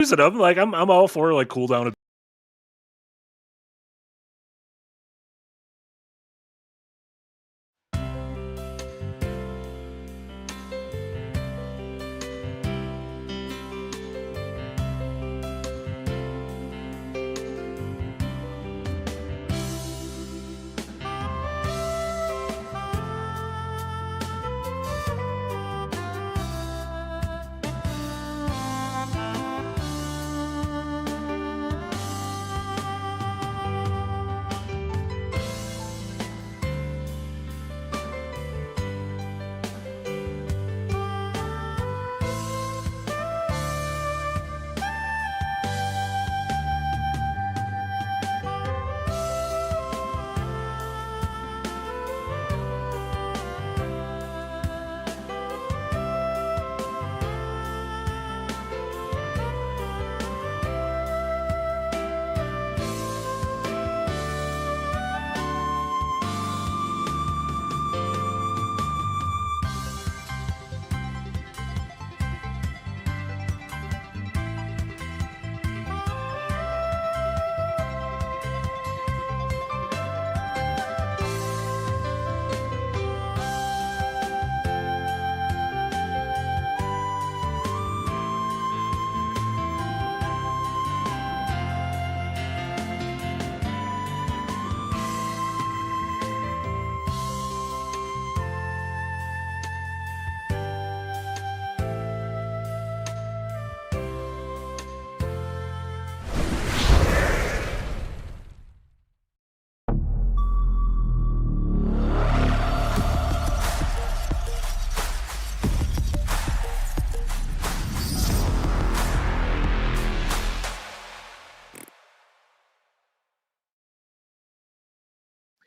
using them. Like I'm all for like cooldown.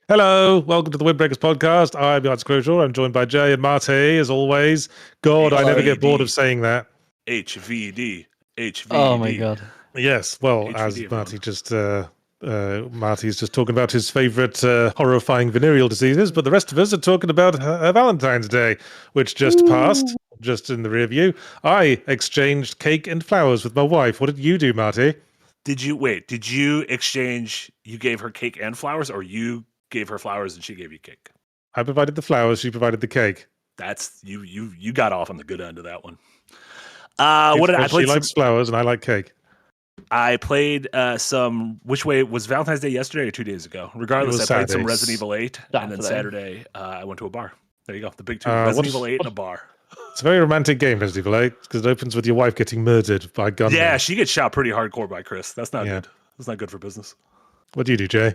Hello, welcome to the Windbreakers podcast. I'm Yahtzee Crucial. I'm joined by Jay and Marty, as always. God, I never get bored of saying that. HVD. Oh my god. Yes, well, HVD, as everyone. Marty Marty's just talking about his favourite horrifying venereal diseases, but the rest of us are talking about Valentine's Day, which just passed, just in the rear view. I exchanged cake and flowers with my wife. What did you do, Marty? Did you exchange, you gave her cake and flowers, or you gave her flowers and she gave you cake? I provided the flowers, she provided the cake. That's you got off on the good end of that one. What did I play? She likes flowers and I like cake. I played some. Which way was Valentine's Day? Yesterday or 2 days ago? Regardless, I played some Saturday. Resident Evil 8, and then Saturday I went to a bar. There you go, the big two: Resident Evil 8 and a bar. It's a very romantic game, Resident Evil 8, because it opens with your wife getting murdered by gunmen. Yeah, she gets shot pretty hardcore by Chris. That's not good. That's not good for business. What do you do, Jay?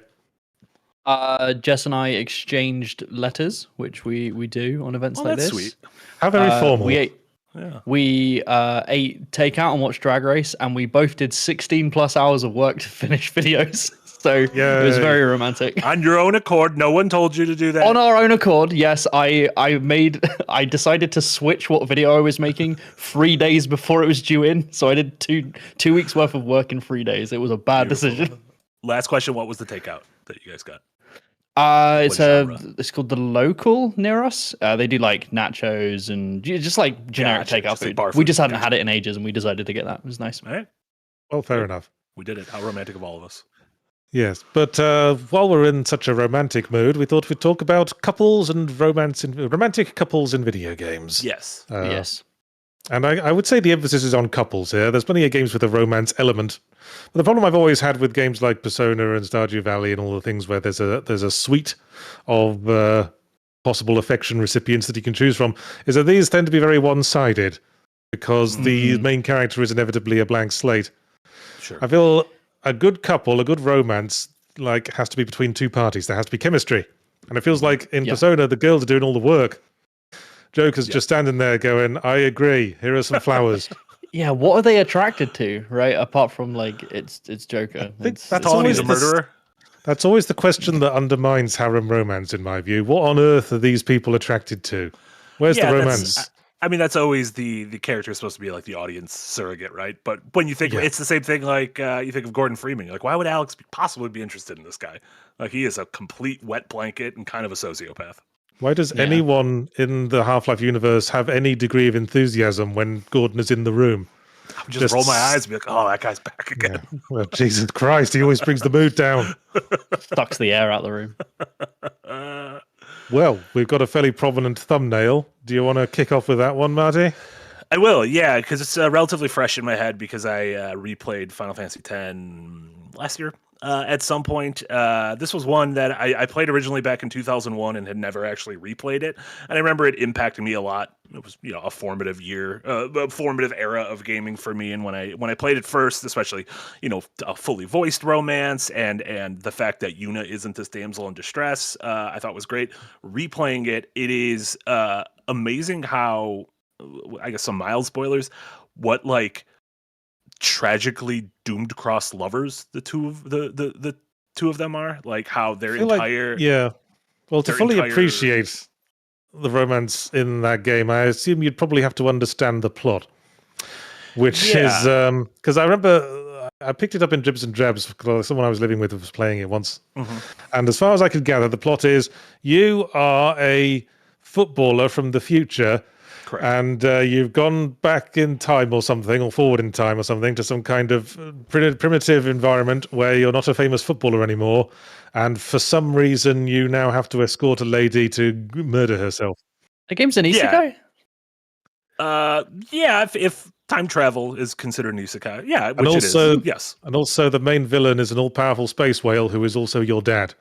Jess and I exchanged letters, which we do on events like that's this. sweet. How very formal. We ate takeout and watched Drag Race, and we both did 16 plus hours of work to finish videos. So it was very romantic. On your own accord, no one told you to do that. On our own accord, yes. I decided to switch what video I was making 3 days before it was due in. So I did two weeks worth of work in 3 days. It was a bad decision. Last question: what was the takeout that you guys got? It's called The Local near us. They do like nachos and just like generic takeout food. We just hadn't had it in ages, and we decided to get that. It was nice. All right. Well, fair enough. We did it. How romantic of all of us. Yes, but while we're in such a romantic mood, we thought we'd talk about couples and romantic couples in video games. Yes. Yes. And I would say the emphasis is on couples here. There's plenty of games with a romance element. But the problem I've always had with games like Persona and Stardew Valley and all the things where there's a suite of possible affection recipients that you can choose from is that these tend to be very one-sided because the main character is inevitably a blank slate. Sure. I feel a good couple, a good romance, like has to be between two parties. There has to be chemistry. And it feels like in Persona, the girls are doing all the work. Joker's just standing there going, I agree, here are some flowers. Yeah, what are they attracted to, right? Apart from like it's Joker. That's always a murderer. That's always the question that undermines harem romance, in my view. What on earth are these people attracted to? Where's the romance? I mean, that's always the character is supposed to be like the audience surrogate, right? But when you think it's the same thing, like you think of Gordon Freeman, you're like, why would Alex possibly be interested in this guy? Like he is a complete wet blanket and kind of a sociopath. Why does anyone in the Half-Life universe have any degree of enthusiasm when Gordon is in the room? I would just roll my eyes and be like, oh, that guy's back again. Yeah. Well, Jesus Christ, he always brings the mood down. Sucks the air out the room. Well, we've got a fairly prominent thumbnail. Do you want to kick off with that one, Marty? I will, yeah, because it's relatively fresh in my head because I replayed Final Fantasy X last year at some point. This was one that I played originally back in 2001 and had never actually replayed it. And I remember it impacting me a lot. It was, a formative year, a formative era of gaming for me. And when I played it first, especially, a fully voiced romance and the fact that Yuna isn't this damsel in distress, I thought was great. Replaying it, it is amazing how, I guess some mild spoilers, what tragically doomed cross lovers the two of them are, like how their entire well, to fully appreciate the romance in that game, I assume you'd probably have to understand the plot, which is because I remember I picked it up in dribs and drabs because someone I was living with was playing it once, and as far as I could gather, the plot is you are a footballer from the future. Correct. And you've gone back in time or something, or forward in time or something, to some kind of primitive environment where you're not a famous footballer anymore. And for some reason, you now have to escort a lady to murder herself. The game's an isekai? If time travel is considered an isekai. Yeah, which it is. Yes. And also the main villain is an all-powerful space whale who is also your dad.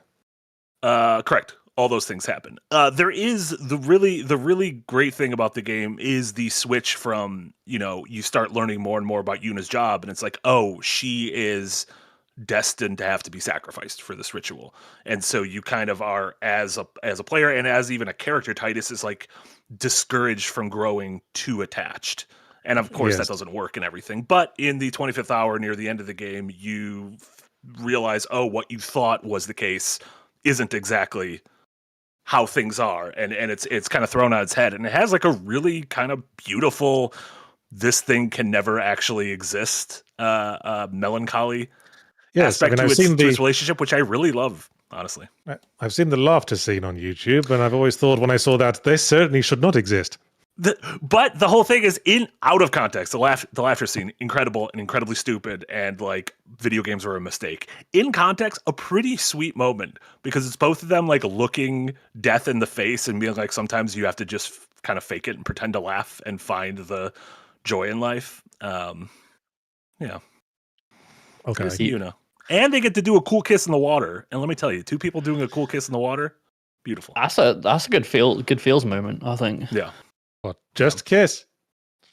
Correct. All those things happen. There is the really great thing about the game is the switch from, you start learning more and more about Yuna's job, and it's like, oh, she is destined to have to be sacrificed for this ritual. And so you kind of are, as a player and as even a character, Titus is like discouraged from growing too attached. And of course that doesn't work and everything. But in the 25th hour near the end of the game, you realize, oh, what you thought was the case isn't exactly how things are, and it's kind of thrown on its head, and it has like a really kind of beautiful, this thing can never actually exist, melancholy aspect to its relationship, which I really love, honestly. I've seen the laughter scene on YouTube, and I've always thought when I saw that, they certainly should not exist. But the whole thing is out of context. The laughter scene, incredible and incredibly stupid, and like video games were a mistake. In context, a pretty sweet moment because it's both of them like looking death in the face and being like, sometimes you have to just kind of fake it and pretend to laugh and find the joy in life. Yeah. Okay. And they get to do a cool kiss in the water. And let me tell you, two people doing a cool kiss in the water, beautiful. That's a good feels moment, I think. Yeah. What? Just kiss?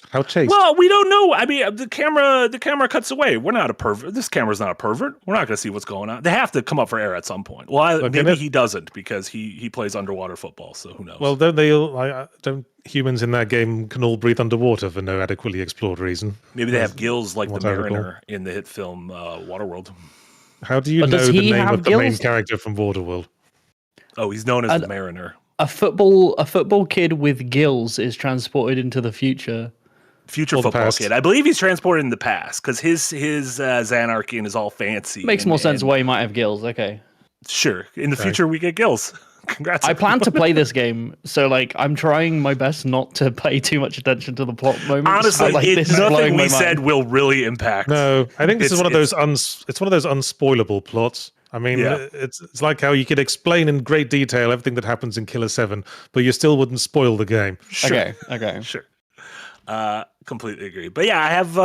How chaste? Well, we don't know. I mean, the camera cuts away. We're not a pervert. This camera's not a pervert. We're not going to see what's going on. They have to come up for air at some point. Well, maybe he doesn't because he plays underwater football. So who knows? Well, don't they all? Don't humans in that game can all breathe underwater for no adequately explored reason? Maybe they have gills like the mariner in the hit film Waterworld. How do you know the name of the main character from Waterworld? Oh, he's known as the Mariner. A football kid with gills is transported into the future. Future football kid. I believe he's transported in the past because his Xanarchian is all fancy. Makes more sense why he might have gills. Okay. Sure. In the future, we get gills. Congrats. I plan to play this game, so I'm trying my best not to pay too much attention to the plot moments. Honestly, nothing we said will really impact. No, I think this is one of those it's one of those unspoilable plots. I mean, it's like how you could explain in great detail everything that happens in Killer 7, but you still wouldn't spoil the game. Sure. Okay. Sure. Completely agree. But yeah, I have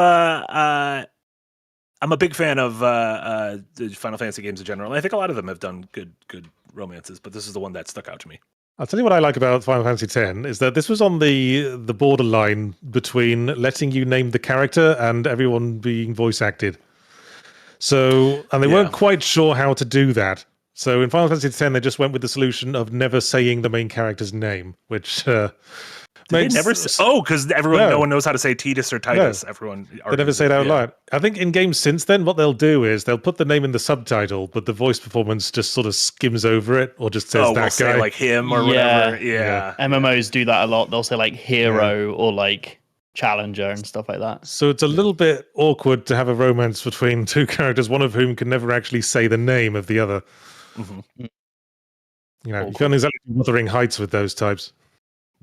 I'm a big fan of the Final Fantasy games in general. I think a lot of them have done good romances, but this is the one that stuck out to me. I'll tell you what I like about Final Fantasy X is that this was on the borderline between letting you name the character and everyone being voice acted. So, and they weren't quite sure how to do that. So in Final Fantasy X, they just went with the solution of never saying the main character's name, which because no one knows how to say Titus or Titus. No, they never say it out loud. I think in games since then, what they'll do is they'll put the name in the subtitle, but the voice performance just sort of skims over it or just says that guy. Say like him or whatever. Yeah. MMOs do that a lot. They'll say like hero or like challenger and stuff like that. So it's a little bit awkward to have a romance between two characters, one of whom can never actually say the name of the other. Mm-hmm. You can't exactly be Wuthering Heights with those types.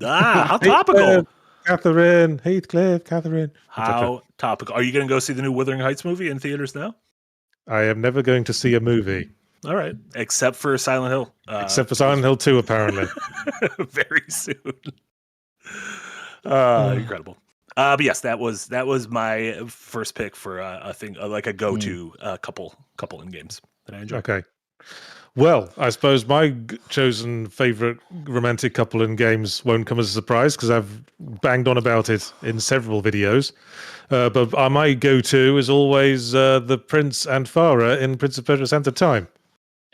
How topical. Catherine, Heathcliff, Catherine. How topical. Are you going to go see the new Wuthering Heights movie in theaters now? I am never going to see a movie. All right, except for Silent Hill. Except for Silent Hill 2, apparently. Very soon. Incredible. But yes, that was my first pick for a thing like a go-to couple in games that I enjoy. Okay. Well, I suppose my chosen favorite romantic couple in games won't come as a surprise because I've banged on about it in several videos. But my go-to is always the Prince and Farah in Prince of Persia: Sands of Time.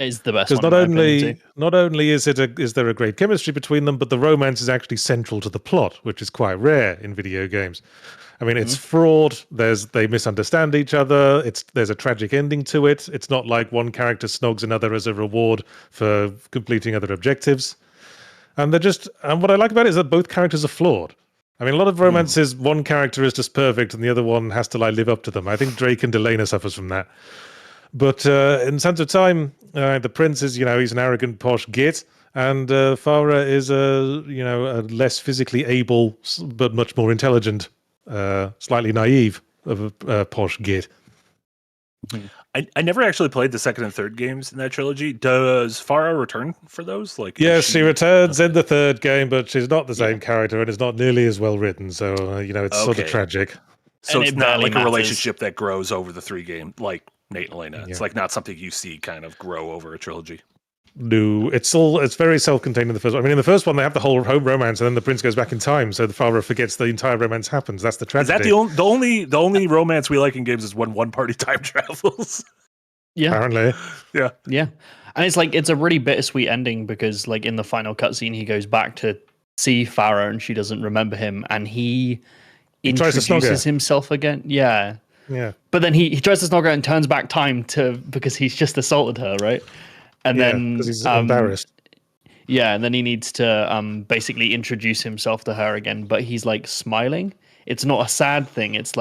Is the best Because one. not only is there a great chemistry between them, but the romance is actually central to the plot, which is quite rare in video games. I mean, it's fraught. They misunderstand each other. There's a tragic ending to it. It's not like one character snogs another as a reward for completing other objectives. And what I like about it is that both characters are flawed. I mean, a lot of romances, one character is just perfect and the other one has to live up to them. I think Drake and Delena suffers from that. But in Sands of Time, the prince is, he's an arrogant, posh git, and Farah is a less physically able but much more intelligent, slightly naive of a posh git. I never actually played the second and third games in that trilogy. Does Farah return for those? Yes, she returns in the third game, but she's not the same character, and it's not nearly as well written. So it's sort of tragic. So it's not like a relationship that grows over the 3 game, like Nate and Elena. It's not something you see kind of grow over a trilogy. No, it's very self-contained in the first one. I mean, in the first one, they have the whole home romance, and then the prince goes back in time, so the father forgets the entire romance happens. That's the tragedy. Is that the only romance we like in games is when one party time travels? Yeah, apparently. Yeah, and it's a really bittersweet ending because in the final cutscene, he goes back to see Farah, and she doesn't remember him, and he introduces himself again. Yeah. But then he tries to snog her and turns back time because he's just assaulted her, right? And then because he's embarrassed. Yeah, and then he needs to basically introduce himself to her again, but he's smiling. It's not a sad thing. It's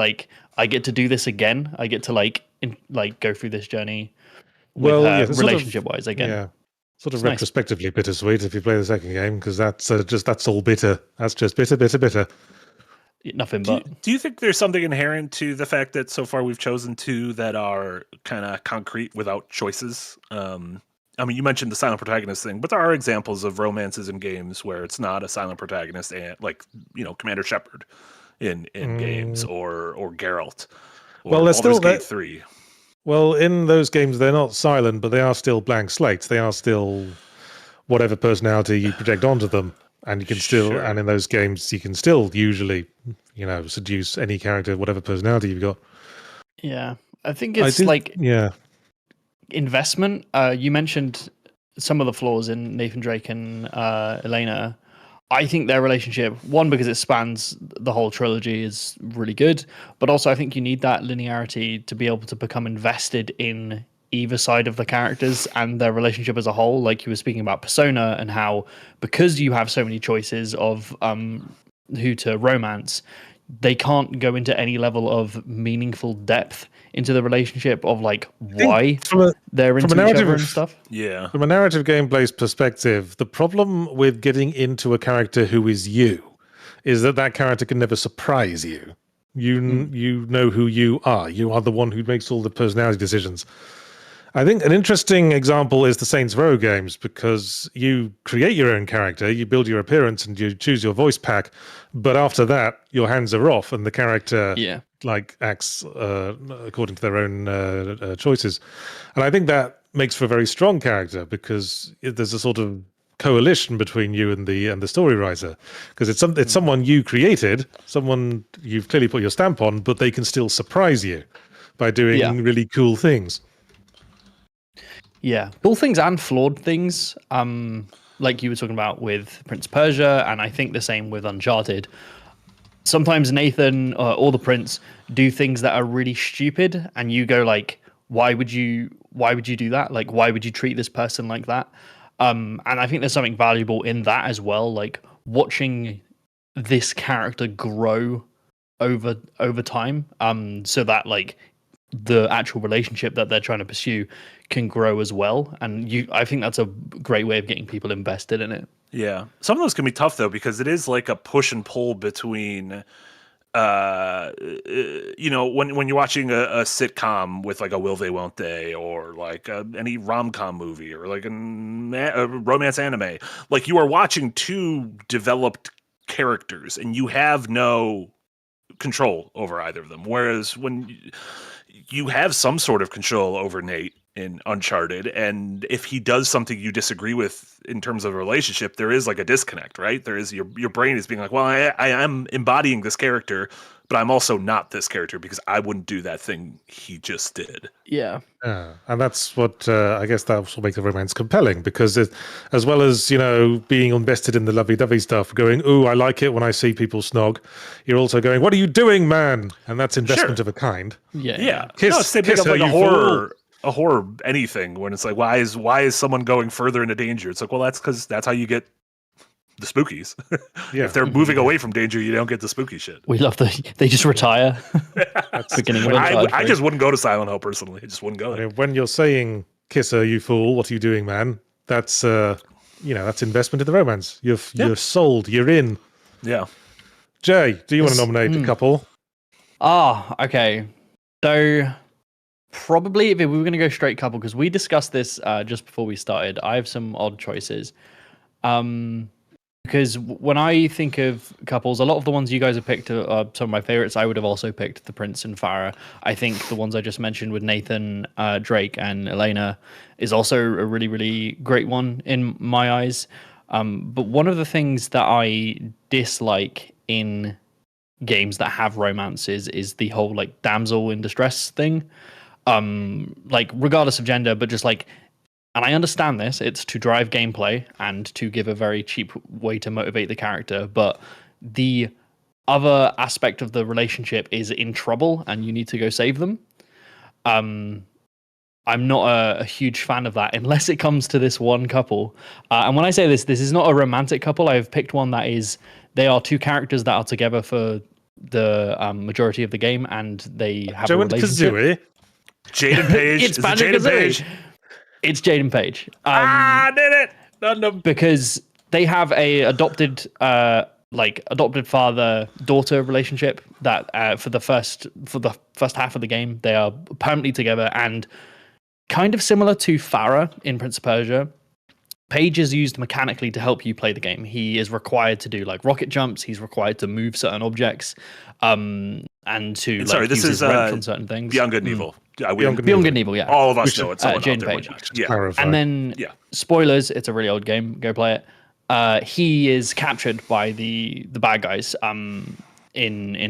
I get to do this again. I get to go through this journey with her relationship-wise again. Yeah, sort of retrospectively bittersweet if you play the second game because that's all bitter. That's just bitter. Nothing but. Do you think there's something inherent to the fact that so far we've chosen 2 that are kind of concrete without choices? I mean, you mentioned the silent protagonist thing, but there are examples of romances in games where it's not a silent protagonist, and Commander Shepard in games or Geralt. Or there's still Gate 3. Well, in those games, they're not silent, but they are still blank slates. They are still whatever personality you project onto them. And you can and in those games, you can still usually, seduce any character, whatever personality you've got. Yeah, I think it's investment. You mentioned some of the flaws in Nathan Drake and Elena. I think their relationship, one, because it spans the whole trilogy, is really good. But also, I think you need that linearity to be able to become invested in either side of the characters and their relationship as a whole. Like you were speaking about Persona and how, because you have so many choices of who to romance, they can't go into any level of meaningful depth into the relationship of why they're into each other and stuff. Yeah. From a narrative gameplay's perspective, the problem with getting into a character who is you is that character can never surprise you. You know who you are. You are the one who makes all the personality decisions. I think an interesting example is the Saints Row games because you create your own character, you build your appearance, and you choose your voice pack. But after that, your hands are off, and the character acts according to their own choices. And I think that makes for a very strong character because there's a sort of coalition between you and the story writer because it's someone you created, someone you've clearly put your stamp on, but they can still surprise you by doing really cool things. Yeah, cool things and flawed things, like you were talking about with Prince of Persia, and I think the same with Uncharted. Sometimes Nathan or the Prince do things that are really stupid, and you go why would you do that? Why would you treat this person like that? And I think there's something valuable in that as well, watching this character grow over time, so that the actual relationship that they're trying to pursue can grow as well. And I think that's a great way of getting people invested in it. Yeah. Some of those can be tough though, because it is like a push and pull between when you're watching a sitcom with like a Will They Won't They, or like any rom-com movie, or like a romance anime, like you are watching two developed characters and you have no control over either of them. Whereas when you have some sort of control over Nate in Uncharted, and if he does something you disagree with in terms of a relationship, there is like a disconnect, right? There is your brain is being like, well, I am embodying this character, but I'm also not this character because I wouldn't do that thing he just did. Yeah. And that's what I guess that's what makes the romance compelling, because as well as being invested in the lovey-dovey stuff, going, "Ooh, I like it when I see people snog," you're also going, "What are you doing, man?" And that's investment of a kind. Yeah. It's the same thing of like a horror anything, when it's like, why is someone going further into danger? It's like, well, that's because that's how you get the spookies. If they're moving away from danger, you don't get the spooky shit. We love they just retire. That's beginning of I just wouldn't go to Silent Hill personally. I just wouldn't go there. When you're saying, "Kisser, you fool, what are you doing, man?" That's that's investment in the romance. You're sold. You're in. Yeah. Jay, do you want to nominate a couple? Okay. So probably if we were going to go straight couple, because we discussed this just before we started, I have some odd choices. Because when I think of couples, a lot of the ones you guys have picked are some of my favorites. I would have also picked the Prince and Farah. I think the ones I just mentioned with Nathan, Drake, and Elena is also a really, really great one in my eyes. But one of the things that I dislike in games that have romances is the whole like damsel in distress thing. Like regardless of gender, but just like, and I understand this, it's to drive gameplay and to give a very cheap way to motivate the character, but the other aspect of the relationship is in trouble and you need to go save them. I'm not a huge fan of that unless it comes to this one couple. And when I say this is not a romantic couple. I've picked one that is, they are two characters that are together for the majority of the game, and they have a relationship. Jaden Page. It's Banjo-Kazooie. It's Jaden Page. I did it. Because they have a adopted father-daughter relationship that for the first half of the game they are permanently together, and kind of similar to Farah in Prince of Persia. Page is used mechanically to help you play the game. He is required to do like rocket jumps. He's required to move certain objects, and to use his wrench on certain things. Beyond Good and Evil. Beyond Good and Evil, yeah. All of us know it's Jaden Page. Yeah. And then spoilers. It's a really old game. Go play it. He is captured by the bad guys in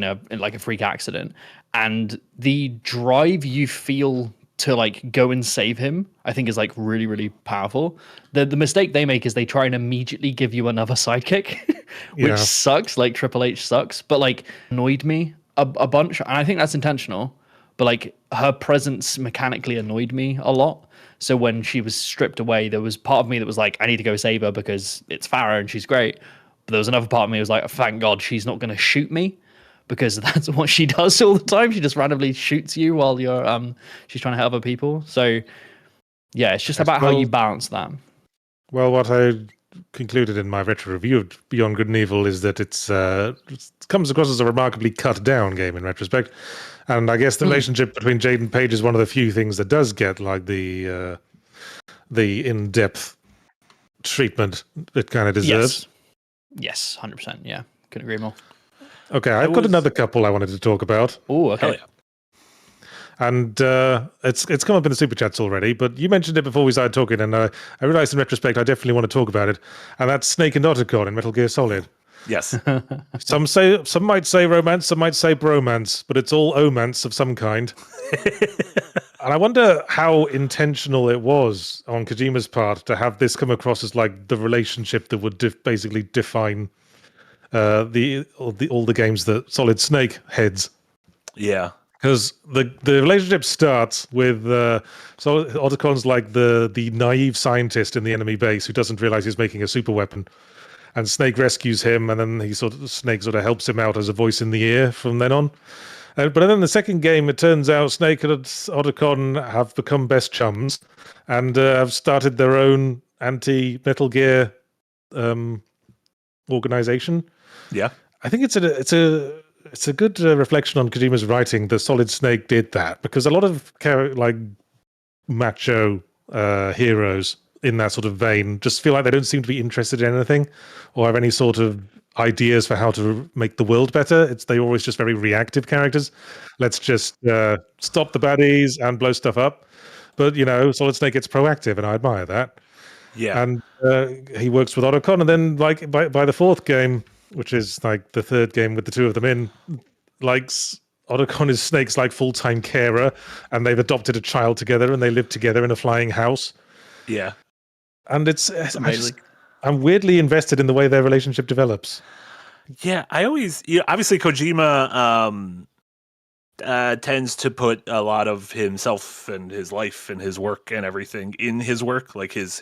a freak accident, and the drive you feel to like go and save him, I think is like really, really powerful. The mistake they make is they try and immediately give you another sidekick, which sucks. Like Triple H sucks, but like annoyed me a bunch, and I think that's intentional. But like her presence mechanically annoyed me a lot. So when she was stripped away, there was part of me that was like, I need to go save her because it's Farah and she's great. But there was another part of me that was like, thank God she's not going to shoot me, because that's what she does all the time. She just randomly shoots you while you're she's trying to help other people. So yeah, it's just about how you balance that. Well, what I concluded in my retro review of Beyond Good and Evil is that it comes across as a remarkably cut down game in retrospect. And I guess the relationship between Jade and Paige is one of the few things that does get like the in-depth treatment it kind of deserves. Yes, 100%. Yeah, couldn't agree more. Okay, I've got another couple I wanted to talk about. Oh, okay. Hell yeah. And it's come up in the super chats already, but you mentioned it before we started talking, and I realized in retrospect I definitely want to talk about it, and that's Snake and Otacon in Metal Gear Solid. Yes. Some might say romance, some might say bromance, but it's all omance of some kind. And I wonder how intentional it was on Kojima's part to have this come across as like the relationship that would basically define all the games that Solid Snake heads. Yeah. Because the relationship starts with Otacon's like the naive scientist in the enemy base who doesn't realize he's making a super weapon, and Snake rescues him, and then Snake sort of helps him out as a voice in the ear from then on. But then in the second game, it turns out Snake and Otacon have become best chums and have started their own anti-Metal Gear organization. Yeah. I think it's a good reflection on Kojima's writing. The Solid Snake did that because a lot of like macho heroes in that sort of vein just feel like they don't seem to be interested in anything or have any sort of ideas for how to make the world better. They're always just very reactive characters. Let's just stop the baddies and blow stuff up. But Solid Snake gets proactive, and I admire that. Yeah. And he works with Otacon, and then like by the fourth game, which is like the third game with the two of them in, like Otacon is Snake's like full-time carer, and they've adopted a child together, and they live together in a flying house. Yeah. And I'm weirdly invested in the way their relationship develops. Yeah, I always obviously Kojima tends to put a lot of himself and his life and his work and everything in his work. Like his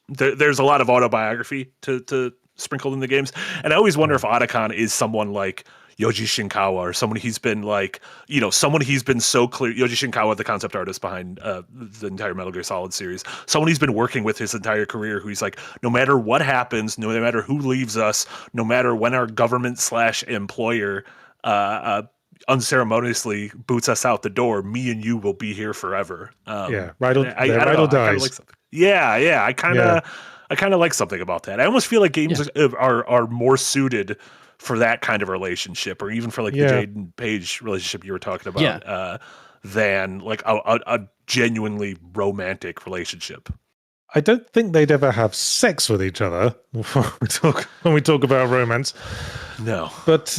there's a lot of autobiography to sprinkled in the games, and I always wonder if Otacon is someone like Yoji Shinkawa or someone he's been like, someone he's been so clear. Yoji Shinkawa, the concept artist behind the entire Metal Gear Solid series, someone he's been working with his entire career, who he's like, no matter what happens, no matter who leaves us, no matter when our government/employer unceremoniously boots us out the door, me and you will be here forever. Right or dies. Yeah. I kind of like something about that. I almost feel like games are more suited for that kind of relationship, or even for like the Jade and Paige relationship you were talking about, than like a genuinely romantic relationship. I don't think they'd ever have sex with each other when we talk about romance. No. But,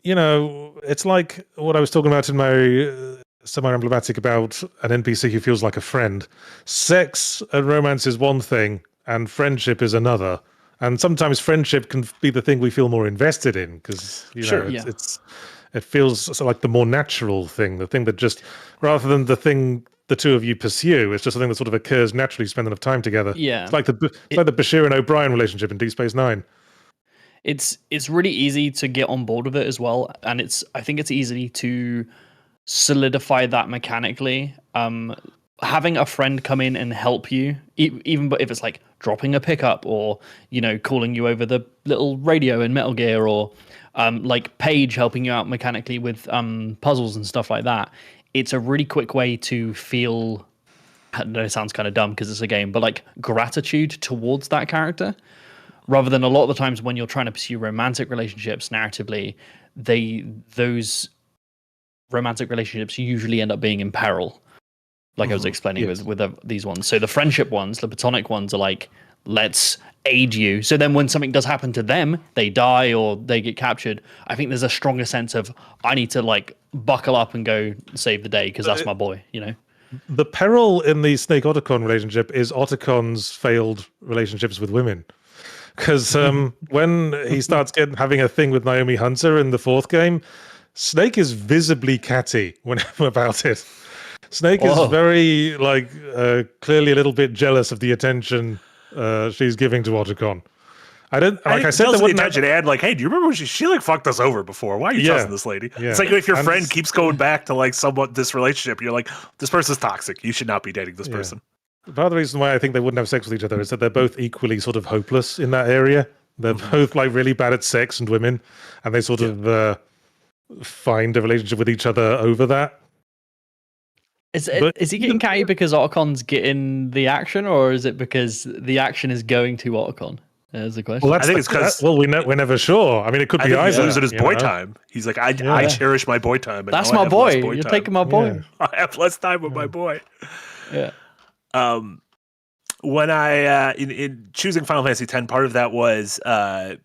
it's like what I was talking about in my somewhere emblematic about an NPC who feels like a friend. Sex and romance is one thing, and friendship is another. And sometimes friendship can be the thing we feel more invested in because it feels like the more natural thing, the thing that just, rather than the thing the two of you pursue, it's just something that sort of occurs naturally. Spend enough time together. Yeah, it's like the Bashir and O'Brien relationship in Deep Space Nine. It's really easy to get on board with it as well, and I think it's easy to solidify that mechanically. Having a friend come in and help you, even but if it's like dropping a pickup or calling you over the little radio in Metal Gear, or like Paige helping you out mechanically with puzzles and stuff like that, it's a really quick way to feel, I know it sounds kind of dumb because it's a game, but like gratitude towards that character, rather than a lot of the times when you're trying to pursue romantic relationships narratively, those romantic relationships usually end up being in peril. Like I was explaining with these ones. So the friendship ones, the platonic ones, are like, let's aid you. So then when something does happen to them, they die or they get captured, I think there's a stronger sense of, I need to like buckle up and go save the day because that's my boy, The peril in the Snake Otacon relationship is Otacon's failed relationships with women. Because when he starts having a thing with Naomi Hunter in the fourth game, Snake is visibly catty about it. Snake is very, clearly a little bit jealous of the attention she's giving to Otacon. I said, the attention and like, hey, do you remember when she like fucked us over before? Why are you trusting this lady? Yeah. It's like if your friend keeps going back to like somewhat this relationship, you're like, this person's toxic. You should not be dating this person. Part of the reason why I think they wouldn't have sex with each other is that they're both equally sort of hopeless in that area. They're both like really bad at sex and women, and they sort of find a relationship with each other over that. Is he getting catty because Otacon's getting the action, or is it because the action is going to Otacon? There's the question. Well, I think it's because we're never sure. I mean, it could be either. He's losing his boy time. He's like, I cherish my boy time. That's my boy. You're taking my boy. I have less time with my boy. Yeah. When I in choosing Final Fantasy X, part of that was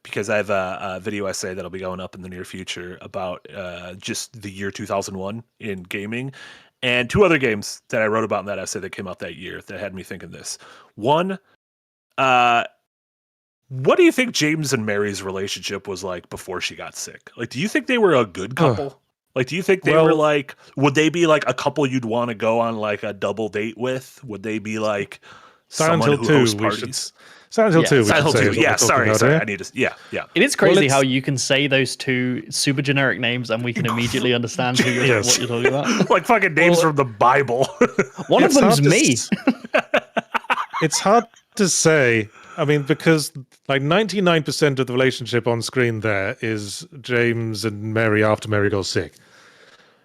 because I have a video essay that'll be going up in the near future about just the year 2001 in gaming, and two other games that I wrote about in that essay that came out that year that had me thinking this. One, what do you think James and Mary's relationship was like before she got sick? Like, do you think they were a good couple? Like, do you think they were like, would they be like a couple you'd want to go on like a double date with? Would they be like, Silent someone Hill who 2, hosts we parties. should. Silent Hill 2, we should Silent say. Hill is 2. what Yeah, we're talking sorry. about Sorry. here. I need to. Yeah. Yeah. It is crazy it's- how you can say those two super generic names and we can immediately understand who Yes. what you're talking about. Like fucking names from the Bible. One of It's them's hard to me. It's hard to say. I mean, because like 99% of the relationship on screen there is James and Mary after Mary goes sick.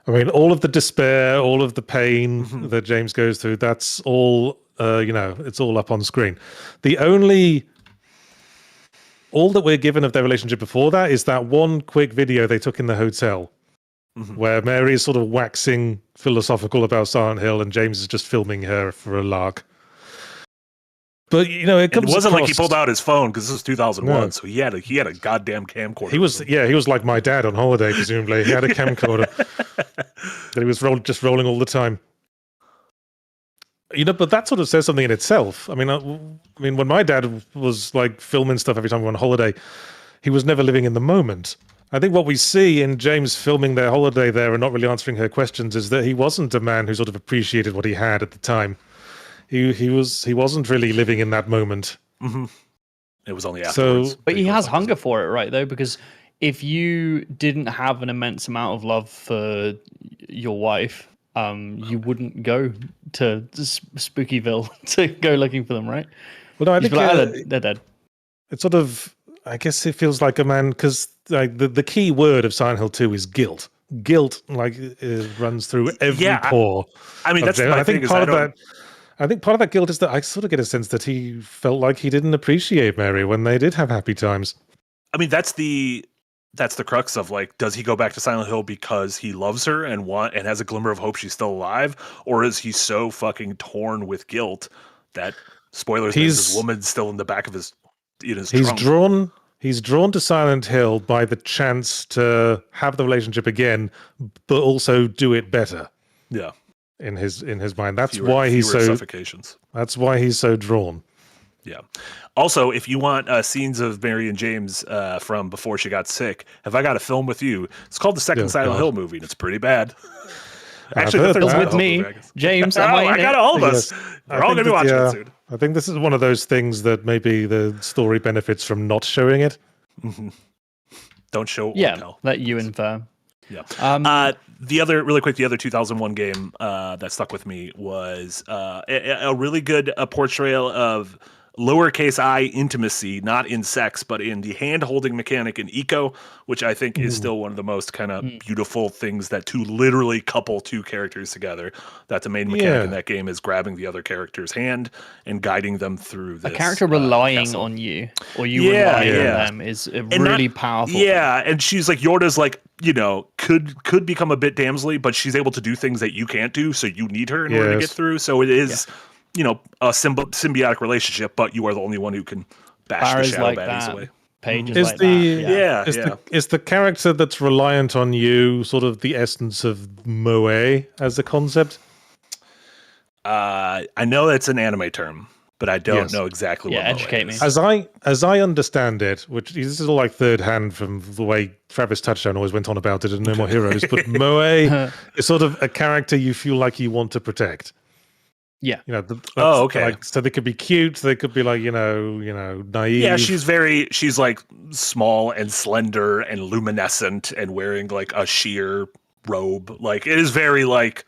I mean, all of the despair, all of the pain that James goes through, that's all, it's all up on screen. All that we're given of their relationship before that is that one quick video they took in the hotel where Mary is sort of waxing philosophical about Silent Hill and James is just filming her for a lark. But it wasn't like he pulled out his phone because this was 2001, No. so he had a goddamn camcorder. He was like my dad on holiday, presumably. He had a camcorder that he was just rolling all the time. But that sort of says something in itself. I mean, when my dad was like filming stuff every time we went on holiday, he was never living in the moment. I think what we see in James filming their holiday there and not really answering her questions is that he wasn't a man who sort of appreciated what he had at the time. He wasn't really living in that moment. Mm-hmm. It was only afterwards. But he has hunger for it, right? Though, because if you didn't have an immense amount of love for your wife, you wouldn't go to Spookyville to go looking for them, right? Well, no, I think they're dead. It's sort of, I guess it feels like a man because like the key word of Silent Hill 2 is guilt. Guilt runs through every pore. I mean, that's my I think thing. part of that. I think part of that guilt is that I sort of get a sense that he felt like he didn't appreciate Mary when they did have happy times. I mean, that's the crux of like, does he go back to Silent Hill because he loves her and has a glimmer of hope she's still alive, or is he so fucking torn with guilt that spoilers, there's this woman still in the back of his trunk. He's drawn to Silent Hill by the chance to have the relationship again, but also do it better. Yeah. In his mind, that's why he's so drawn. Yeah. Also, if you want scenes of Mary and James from before she got sick, have I got a film with you? It's called the second Silent Hill movie, and it's pretty bad. Actually, the third film Silent with Hill me, movie, James. I got all of us. We're all gonna be watching it soon. I think this is one of those things that maybe the story benefits from not showing it. Mm-hmm. Don't show. Yeah, tell. let you infer. Yeah. The other 2001 game that stuck with me was a really good portrayal of lowercase I intimacy, not in sex, but in the hand-holding mechanic in Eco, which I think is still one of the most kind of beautiful things to literally couple two characters together. That the main mechanic in that game is grabbing the other character's hand and guiding them through this. A character relying castle. on you, or you relying on them, is a really powerful. Yeah, and she's like, Yorda's like, could become a bit damselly, but she's able to do things that you can't do, so you need her in order to get through. So it is, a symbiotic relationship, but you are the only one who can bash the shadow baddies away. Pages is like that. Is the character that's reliant on you sort of the essence of moe as a concept? I know that's an anime term, but I don't know exactly what moe educate is. me. As I understand it, which this is all like third hand from the way Travis Touchdown always went on about it in No More Heroes, but moe is sort of a character you feel like you want to protect. Yeah. Okay. Like, so they could be cute. They could be like, naive. Yeah, she's like small and slender and luminescent and wearing like a sheer robe. Like it is very like,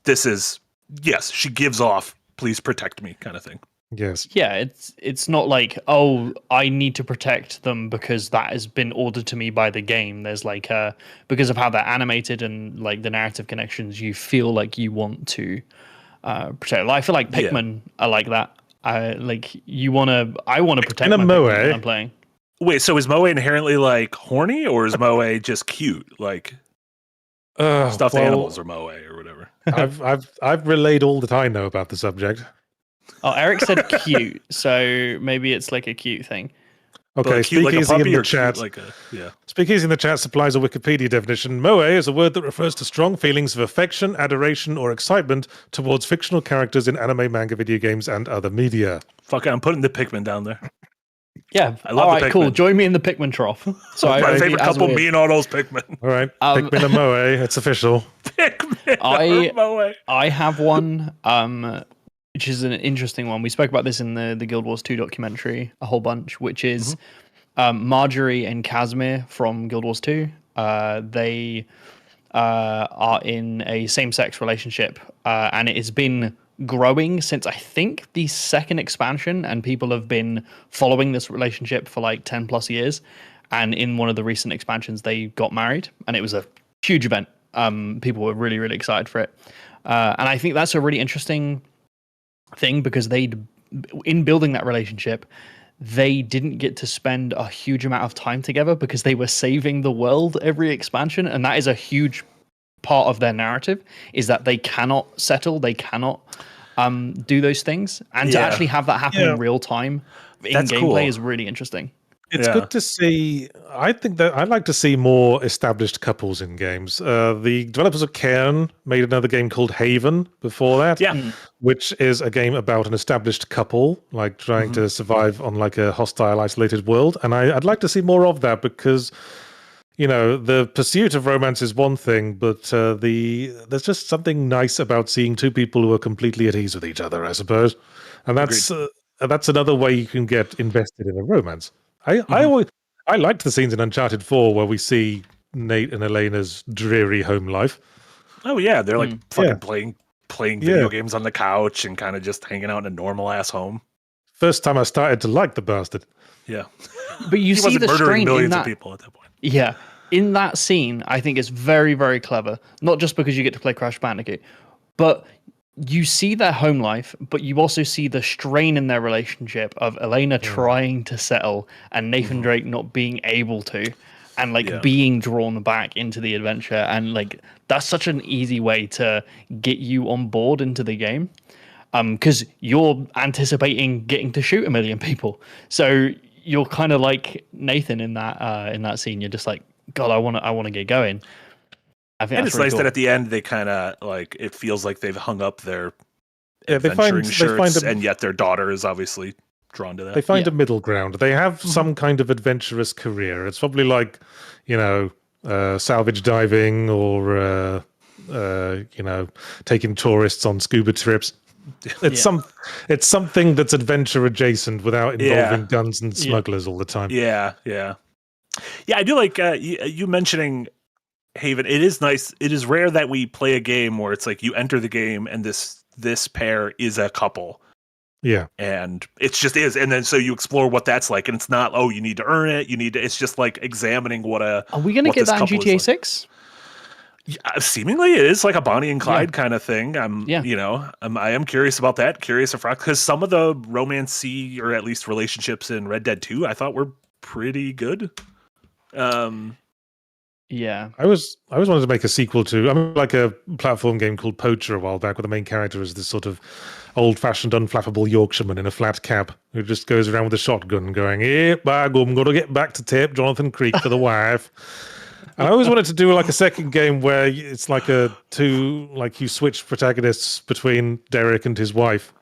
she gives off, please protect me kind of thing. Yes. Yeah, it's not like, oh, I need to protect them because that has been ordered to me by the game. There's like because of how they're animated and like the narrative connections, you feel like you want to protect. I feel like Pikmin are like that. I want to protect my Pikmin when I'm playing. Wait, so is moe inherently like horny, or is moe just cute, like stuffed animals or moe or whatever? I've relayed all that I know about the subject. Oh, Eric said cute, so maybe it's like a cute thing. Okay, Speakeasy in the chat. Speakeasy in the chat supplies a Wikipedia definition. Moe is a word that refers to strong feelings of affection, adoration, or excitement towards fictional characters in anime, manga, video games, and other media. Fuck it, I'm putting the Pikmin down there. Yeah, I love the Pikmin. Cool. Join me in the Pikmin trough. So my favorite couple, me and Otto's Pikmin. All right, Pikmin and Moe, it's official. Pikmin or Moe. I have one. which is an interesting one. We spoke about this in the Guild Wars 2 documentary a whole bunch, which is Marjorie and Casimir from Guild Wars 2. They are in a same-sex relationship, and it has been growing since I think the second expansion, and people have been following this relationship for like 10 plus years. And in one of the recent expansions, they got married, and it was a huge event. People were really, really excited for it. And I think that's a really interesting thing, because in building that relationship, they didn't get to spend a huge amount of time together because they were saving the world every expansion. And that is a huge part of their narrative, is that they cannot settle, they cannot do those things. And to actually have that happen in real time in gameplay is really interesting. It's good to see. I think that I'd like to see more established couples in games. The developers of Cairn made another game called Haven before that, which is a game about an established couple, like trying to survive on like a hostile, isolated world. And I'd like to see more of that, because, you know, the pursuit of romance is one thing, but there's just something nice about seeing two people who are completely at ease with each other, I suppose. And that's another way you can get invested in a romance. I liked the scenes in Uncharted 4 where we see Nate and Elena's dreary home life. Oh yeah, they're like fucking playing video games on the couch and kind of just hanging out in a normal ass home. First time I started to like the bastard. Yeah, but you see the strain millions in of people at that point. Yeah, in that scene, I think it's very, very clever. Not just because you get to play Crash Bandicoot, but you see their home life, but you also see the strain in their relationship of Elena trying to settle and Nathan Drake not being able to, and like being drawn back into the adventure. And like, that's such an easy way to get you on board into the game, because you're anticipating getting to shoot 1 million people. So you're kind of like Nathan in that scene. You're just like, God, I want to get going. I think it's nice that at the end they kind of like, it feels like they've hung up their they find shirts, and yet their daughter is obviously drawn to that. They find a middle ground. They have some kind of adventurous career. It's probably like, you know, salvage diving, or you know, taking tourists on scuba trips. It's something that's adventure adjacent without involving guns and smugglers all the time. Yeah, I do like you mentioning Haven. It is nice. It is rare that we play a game where it's like you enter the game and this pair is a couple. Yeah. And it just is. And then so you explore what that's like, and it's not, oh, you need to earn it. It's just like examining what a. Are we going to get that in GTA 6? Seemingly it is like a Bonnie and Clyde kind of thing. I am curious about that. Curious if, because some of the romance-y, or at least relationships in Red Dead 2, I thought were pretty good. Yeah, I always wanted to make a sequel to like a platform game called Poacher a while back, where the main character is this sort of old-fashioned, unflappable Yorkshireman in a flat cap who just goes around with a shotgun going, "Hey, bag, I'm gonna get back to tape Jonathan Creek for the wife." And I always wanted to do like a second game where it's like you switch protagonists between Derek and his wife.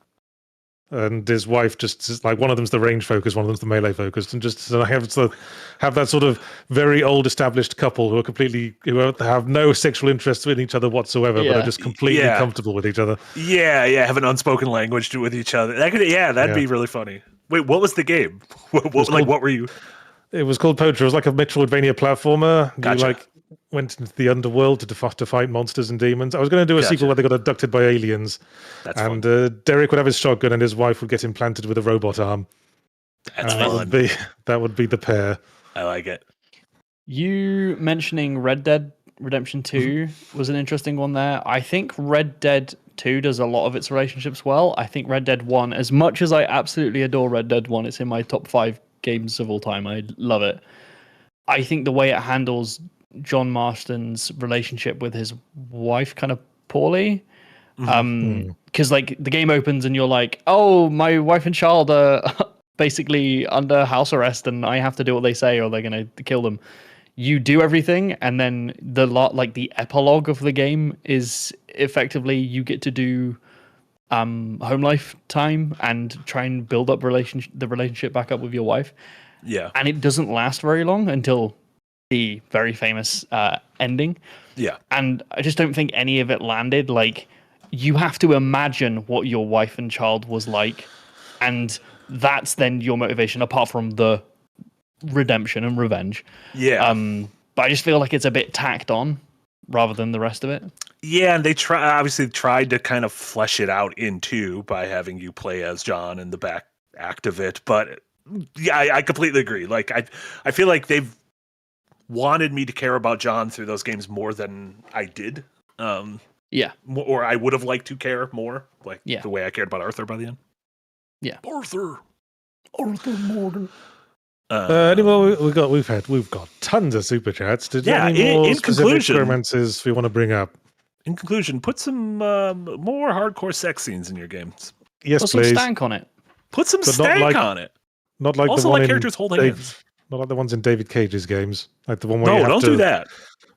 And his wife just is like, one of them's the range focused, one of them's the melee focused, and just have that sort of very old established couple who have no sexual interest in each other whatsoever, but are just completely comfortable with each other. Yeah, have an unspoken language with each other. That'd be really funny. Wait, what was the game? What were you? It was called Poacher. It was like a Metroidvania platformer. Gotcha. You went into the underworld to fight monsters and demons. I was going to do a sequel where they got abducted by aliens. That's fun. Derek would have his shotgun and his wife would get implanted with a robot arm. That's fun. That would be the pair. I like it. You mentioning Red Dead Redemption 2 was an interesting one there. I think Red Dead 2 does a lot of its relationships well. I think Red Dead 1, as much as I absolutely adore Red Dead 1, it's in my top 5 games of all time. I love it. I think the way it handles John Marston's relationship with his wife kind of poorly, because like the game opens and you're like, oh, my wife and child are basically under house arrest and I have to do what they say or they're gonna kill them. You do everything, and then the epilogue of the game is effectively you get to do home life time and try and build up the relationship back up with your wife. Yeah, and it doesn't last very long until the very famous ending. Yeah. And I just don't think any of it landed. Like, you have to imagine what your wife and child was like, and that's then your motivation, apart from the redemption and revenge. Yeah. But I just feel like it's a bit tacked on rather than the rest of it. Yeah, and they tried to kind of flesh it out in two by having you play as John in the back act of it. But yeah, I completely agree. Like I feel like they've wanted me to care about John through those games more than I did. Yeah. Or I would have liked to care more, like Yeah. the way I cared about Arthur by the end. Yeah. Arthur Morgan. Anyway, we've got tons of super chats. Did you have any more in specific conclusion, romances we want to bring up? In conclusion, put some more hardcore sex scenes in your games. Yes, Put please. some stank on it. Put some But stank on it. Not like Also, the one let in characters hold hands. Not like the ones in David Cage's games, like the one where No, you have don't to do that.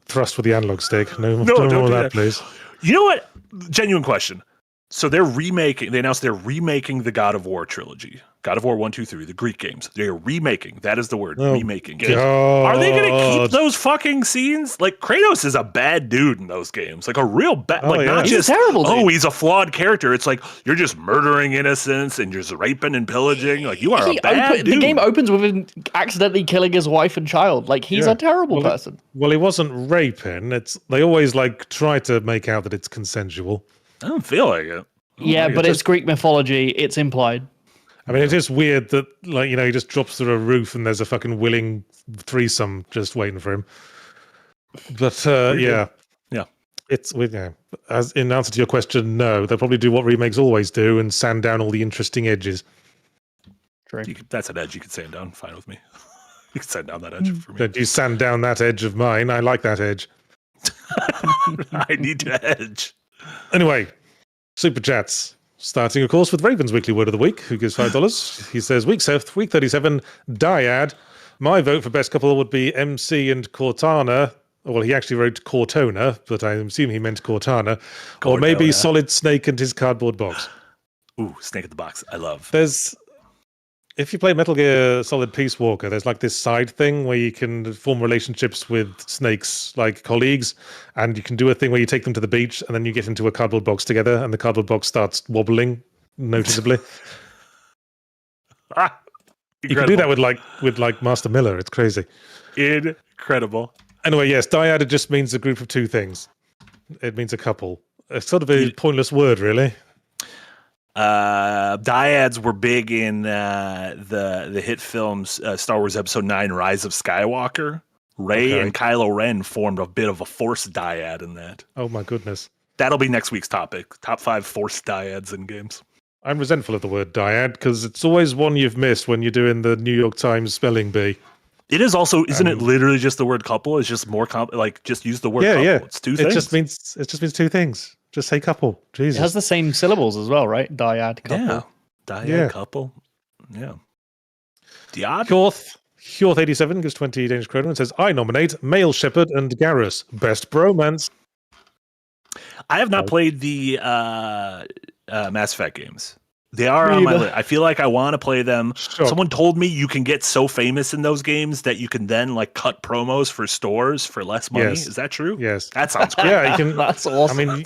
thrust with the analog stick. No, No, don't do do that. that, please. You know what? Genuine question. So they announced they're remaking the God of War trilogy. God of War 1, 2, 3, the Greek games. They're remaking. That is the word. Oh, remaking. God. Are they going to keep those fucking scenes? Like, Kratos is a bad dude in those games. Like, a real bad, not He's just, a terrible dude. he's a flawed character. It's like, you're just murdering innocents and you're just raping and pillaging. Like, you are a bad dude. The game opens with him accidentally killing his wife and child. Like, he's a terrible person. Well, he wasn't raping. They always try to make out that it's consensual. I don't feel like it. Yeah, but it's Greek mythology. It's implied. I mean, it's just weird that, he just drops through a roof and there's a fucking willing threesome just waiting for him. But, yeah. Yeah. It's with, as in answer to your question, no. They'll probably do what remakes always do and sand down all the interesting edges. True. That's an edge you could sand down. Fine with me. You can sand down that edge for me. Don't you sand down that edge of mine. I like that edge. I need to edge. Anyway, super chats. Starting, of course, with Raven's Weekly Word of the Week, who gives $5. He says, week 37, Dyad. My vote for best couple would be MC and Cortana. Well, he actually wrote Cortona, but I assume he meant Cortana. Or maybe Solid Snake and his cardboard box. Ooh, Snake in the Box. I love. If you play Metal Gear Solid Peace Walker, there's this side thing where you can form relationships with Snake's colleagues, and you can do a thing where you take them to the beach and then you get into a cardboard box together and the cardboard box starts wobbling noticeably. You can do that with Master Miller. It's crazy. Incredible. Anyway, yes, dyad just means a group of two things. It means a couple. It's sort of a pointless word, really. Dyads were big in the hit films Star Wars Episode 9 Rise of Skywalker. Rey and Kylo Ren formed a bit of a force dyad in that. Oh my goodness. That'll be next week's topic. Top 5 force dyads in games. I'm resentful of the word dyad because it's always one you've missed when you're doing the New York Times spelling bee. It is also, isn't it literally just the word couple? It's just more just use the word couple. Yeah. It's two things. It just means two things. Just say couple. Jesus. It has the same syllables as well, right? Dyad, couple. Yeah. Dyad, couple. Yeah. Dyad. Hjorth87 gives 20 Danish kroner and says, I nominate Male Shepherd and Garrus. Best bromance. I have not played the Mass Effect games. They are on my list. I feel like I want to play them. Sure. Someone told me you can get so famous in those games that you can then cut promos for stores for less money. Yes. Is that true? Yes. That sounds great. Yeah, you can. That's awesome. I mean,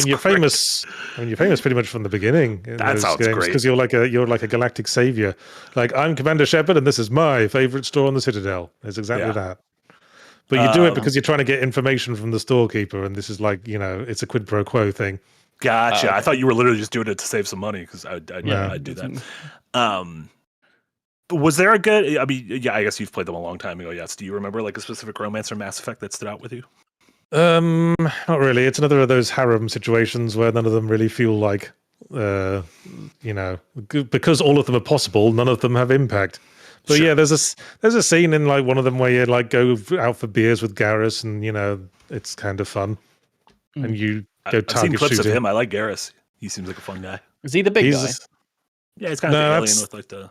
you're famous. You're famous pretty much from the beginning. That sounds great because you're like a galactic savior. I'm Commander Shepard, and this is my favorite store on the Citadel. It's exactly that. But you do it because you're trying to get information from the storekeeper, and this is it's a quid pro quo thing. Gotcha. I thought you were literally just doing it to save some money because I'd do that. Was there a good? I mean, I guess you've played them a long time ago. Yes. Do you remember a specific romance or Mass Effect that stood out with you? Not really. It's another of those harem situations where none of them really feel like, because all of them are possible, none of them have impact. But yeah, there's a scene in one of them where you go out for beers with Garrus, and it's kind of fun, and you. I've seen clips of him. I like Garrus. He seems like a fun guy. Is he the big guy? Yeah, he's kind of the alien with the...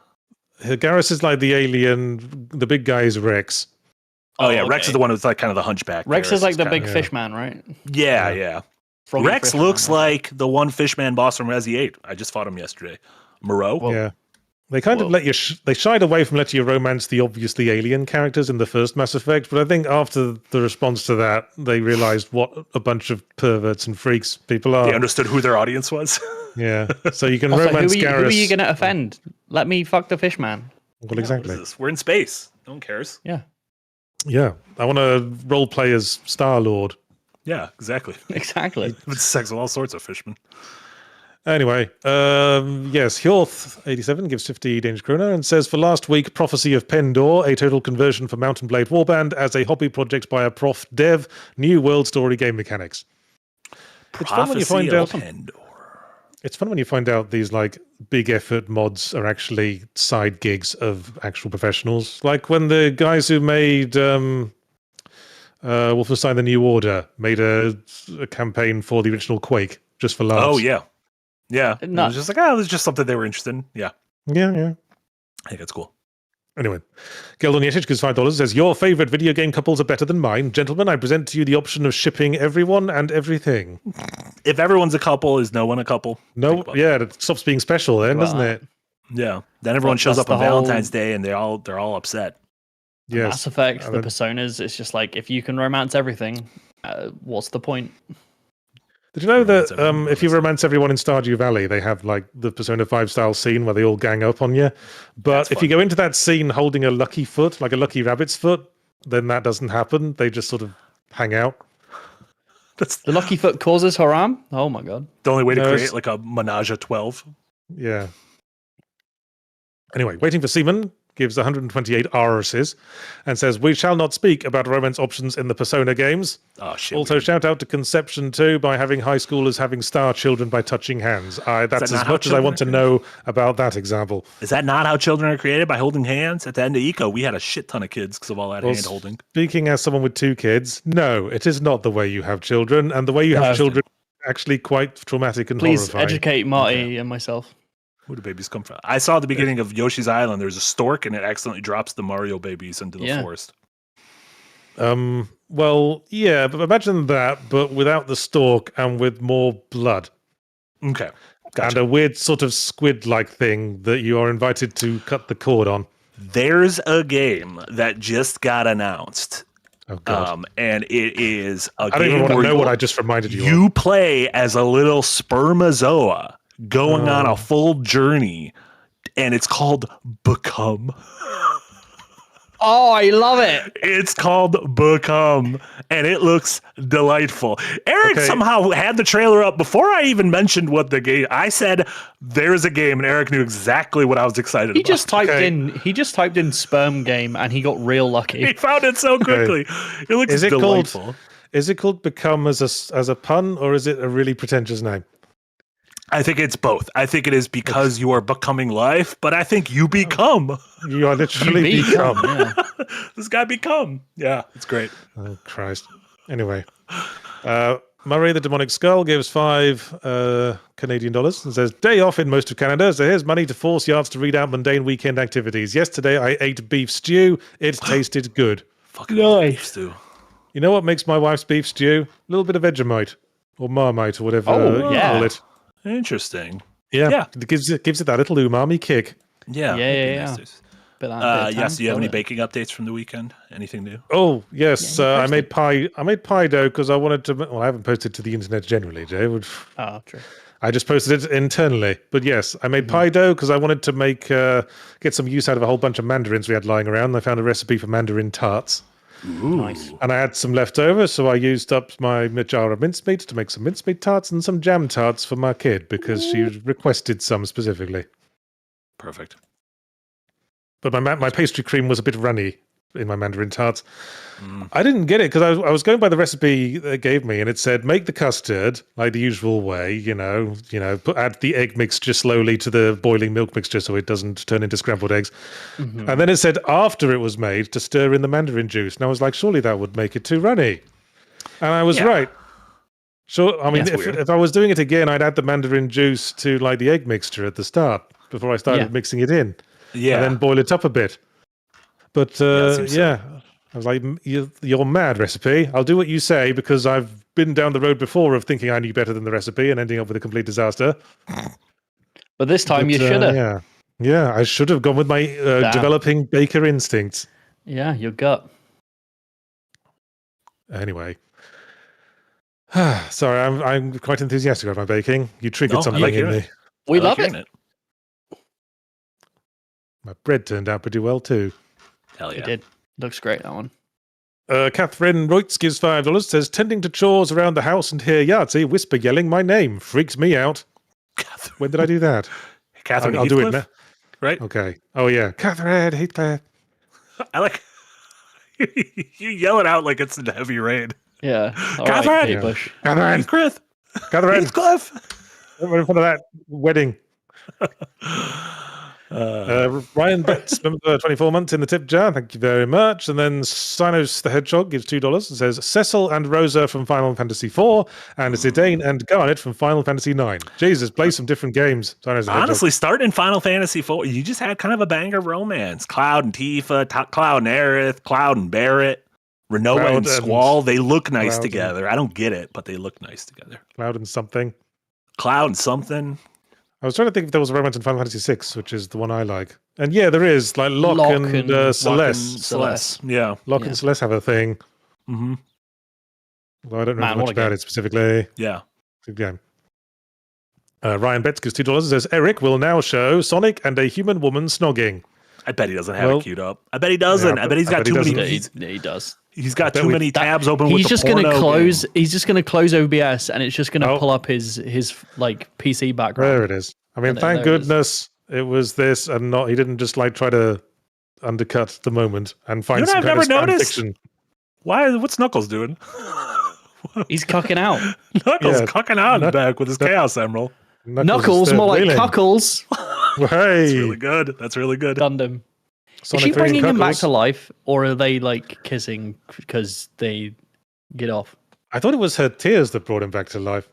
Garrus is the alien. The big guy is Rex. Oh, yeah. Okay. Rex is the one who's kind of the hunchback. Rex is the big fish man, right? Yeah. Rex looks like the one fish man boss from Resi 8. I just fought him yesterday. Moreau? Yeah. They kind of let you. They shied away from letting you romance the obviously alien characters in the first Mass Effect, but I think after the response to that, they realized what a bunch of perverts and freaks people are. They understood who their audience was. Yeah, so you can Also, romance Garrus. who are you going to offend? Let me fuck the fish man. Well, exactly. We're in space. No one cares. Yeah. Yeah, I want to role play as Star-Lord. Yeah, exactly. Exactly. It's sex with all sorts of fishmen. Anyway, yes, Hjorth87 gives 50 Danish kroner and says, for last week, Prophecy of Pendor, a total conversion for Mountain Blade Warband as a hobby project by a prof dev, new world story game mechanics. It's fun when you find out. It's fun when you find out these like big effort mods are actually side gigs of actual professionals. Like when the guys who made Wolfenstein: The New Order made a campaign for the original Quake just for laughs. Oh yeah. Yeah, it was just like, it was just something they were interested in. Yeah. Yeah. I think it's cool. Anyway, Geldon Yetic gives $5, says, your favorite video game couples are better than mine. Gentlemen, I present to you the option of shipping everyone and everything. If everyone's a couple, is no one a couple? No, yeah, it stops being special then, doesn't it? Yeah. Then everyone shows up on Valentine's Day and they're all upset. Yes. Mass Effect, the personas, it's just like, if you can romance everything, what's the point? Did you know that if you romance everyone in Stardew Valley, they have like the Persona 5 style scene where they all gang up on you? But if you go into that scene holding a lucky foot, like a lucky rabbit's foot, then that doesn't happen. They just sort of hang out. The lucky foot causes haram? Oh my god. The only way to create like a menage a 12. Yeah. Anyway, Waiting for Seaman gives 128 RSs and says, we shall not speak about romance options in the Persona games. Oh, shit. Also, shout out to Conception 2 by having high schoolers having star children by touching hands. That's as much as I want to know about that example. Is that not how children are created, by holding hands? At the end of Eco, we had a shit ton of kids because of all that hand holding. Speaking as someone with 2 kids, no, it is not the way you have children, and the way you have children is actually quite traumatic and horrifying. Please educate Marty and myself. Where do babies come from? I saw at the beginning of Yoshi's Island, there's a stork and it accidentally drops the Mario babies into the forest. Well, yeah, but imagine that, but without the stork and with more blood. Okay. Gotcha. And a weird sort of squid-like thing that you are invited to cut the cord on. There's a game that just got announced. Oh, God. And it is a game I don't even want to where know what I just reminded you of. You play as a little spermazoa going on a full journey, and it's called Become. Oh, I love it. It's called Become, and it looks delightful. Eric somehow had the trailer up before I even mentioned what the game. I said there's a game, and Eric knew exactly what I was excited about. He just typed in sperm game, and he got real lucky. He found it so quickly. It looks delightful. Is it called Become as a pun, or is it a really pretentious name? I think it's both. I think it is because you are becoming life, but I think you become. You are literally become. Yeah. This guy become. Yeah, it's great. Oh, Christ. Anyway. Murray the Demonic Skull gives 5 Canadian dollars and says, day off in most of Canada, so here's money to force Yards to read out mundane weekend activities. Yesterday I ate beef stew. It tasted good. Fucking beef stew. You know what makes my wife's beef stew? A little bit of Vegemite or Marmite or whatever you call it. Interesting. Yeah. It gives it that little umami kick. Yeah. Yes. Yes. Do you have any baking updates from the weekend? Anything new? Oh yes, I made pie. I made pie dough because I wanted to. Well, I haven't posted to the internet generally, Jay. Oh, true. I just posted it internally. But yes, I made pie dough because I wanted to make get some use out of a whole bunch of mandarins we had lying around. I found a recipe for mandarin tarts. Ooh. Nice. And I had some left over, so I used up my jar of mincemeat to make some mincemeat tarts and some jam tarts for my kid because she requested some specifically. Perfect. But my pastry cream was a bit runny in my mandarin tarts. I didn't get it because I was going by the recipe they gave me, and it said make the custard like the usual way, add the egg mixture slowly to the boiling milk mixture so it doesn't turn into scrambled eggs. Mm-hmm. And then it said after it was made to stir in the mandarin juice, and I was like, surely that would make it too runny. And I was right. So I mean, if I was doing it again, I'd add the mandarin juice to like the egg mixture at the start before I started mixing it in. Yeah, and then boil it up a bit. But I was like, you're mad, recipe. I'll do what you say because I've been down the road before of thinking I knew better than the recipe and ending up with a complete disaster. But this time you should have. Yeah, I should have gone with my developing baker instincts. Yeah, your gut. Anyway. Sorry, I'm quite enthusiastic about my baking. You triggered something in me. We love it. My bread turned out pretty well too. Hell yeah. It did. Looks great, that one. Catherine Reutz gives $5, says, tending to chores around the house and hear Yahtzee whisper yelling my name. Freaks me out. When did I do that? Catherine I'll do it now. Right? Okay. Oh, yeah. Catherine Heathcliff. I like... you yell it out like it's in heavy rain. Yeah. Catherine! Right, Bush. Catherine! Heathcliff! Catherine! Heathcliff! In front of that wedding. Ryan Betts, member 24 months in the tip jar. Thank you very much. And then Sinos the Hedgehog gives $2 and says Cecil and Rosa from Final Fantasy IV and Zidane and Garnet from Final Fantasy IX. Jesus, play some different games. Honestly, starting in Final Fantasy IV, you just had kind of a banger romance. Cloud and Tifa, Cloud and Aerith, Cloud and Barrett, Renoa and Squall. They look nice together. I don't get it, but they look nice together. Cloud and something. Cloud and something. I was trying to think if there was a romance in Final Fantasy VI, which is the one I like. And yeah, there is. Like Locke and Celeste. Yeah. Locke and Celeste have a thing. Mm-hmm. Well, I don't know much about it specifically. Yeah. Good game. Ryan Betts gives $2 and says, Eric will now show Sonic and a human woman snogging. I bet he doesn't have it queued up. I bet he doesn't. I bet he's got too many. He does. He's got too many tabs open. He's just going to close. He's just going to close OBS, and it's just going to pull up his like PC background. There it is. I mean, thank goodness it was this, and not. He didn't just like try to undercut the moment and find some kind of spam fiction. Why? What's Knuckles doing? He's cucking out. Knuckles cucking out in the back with his Chaos Emerald. Knuckles, more like cuckles. Hey. That's really good. That's really good. Gundam. Is she bringing him back to life, or are they like kissing because they get off? I thought it was her tears that brought him back to life.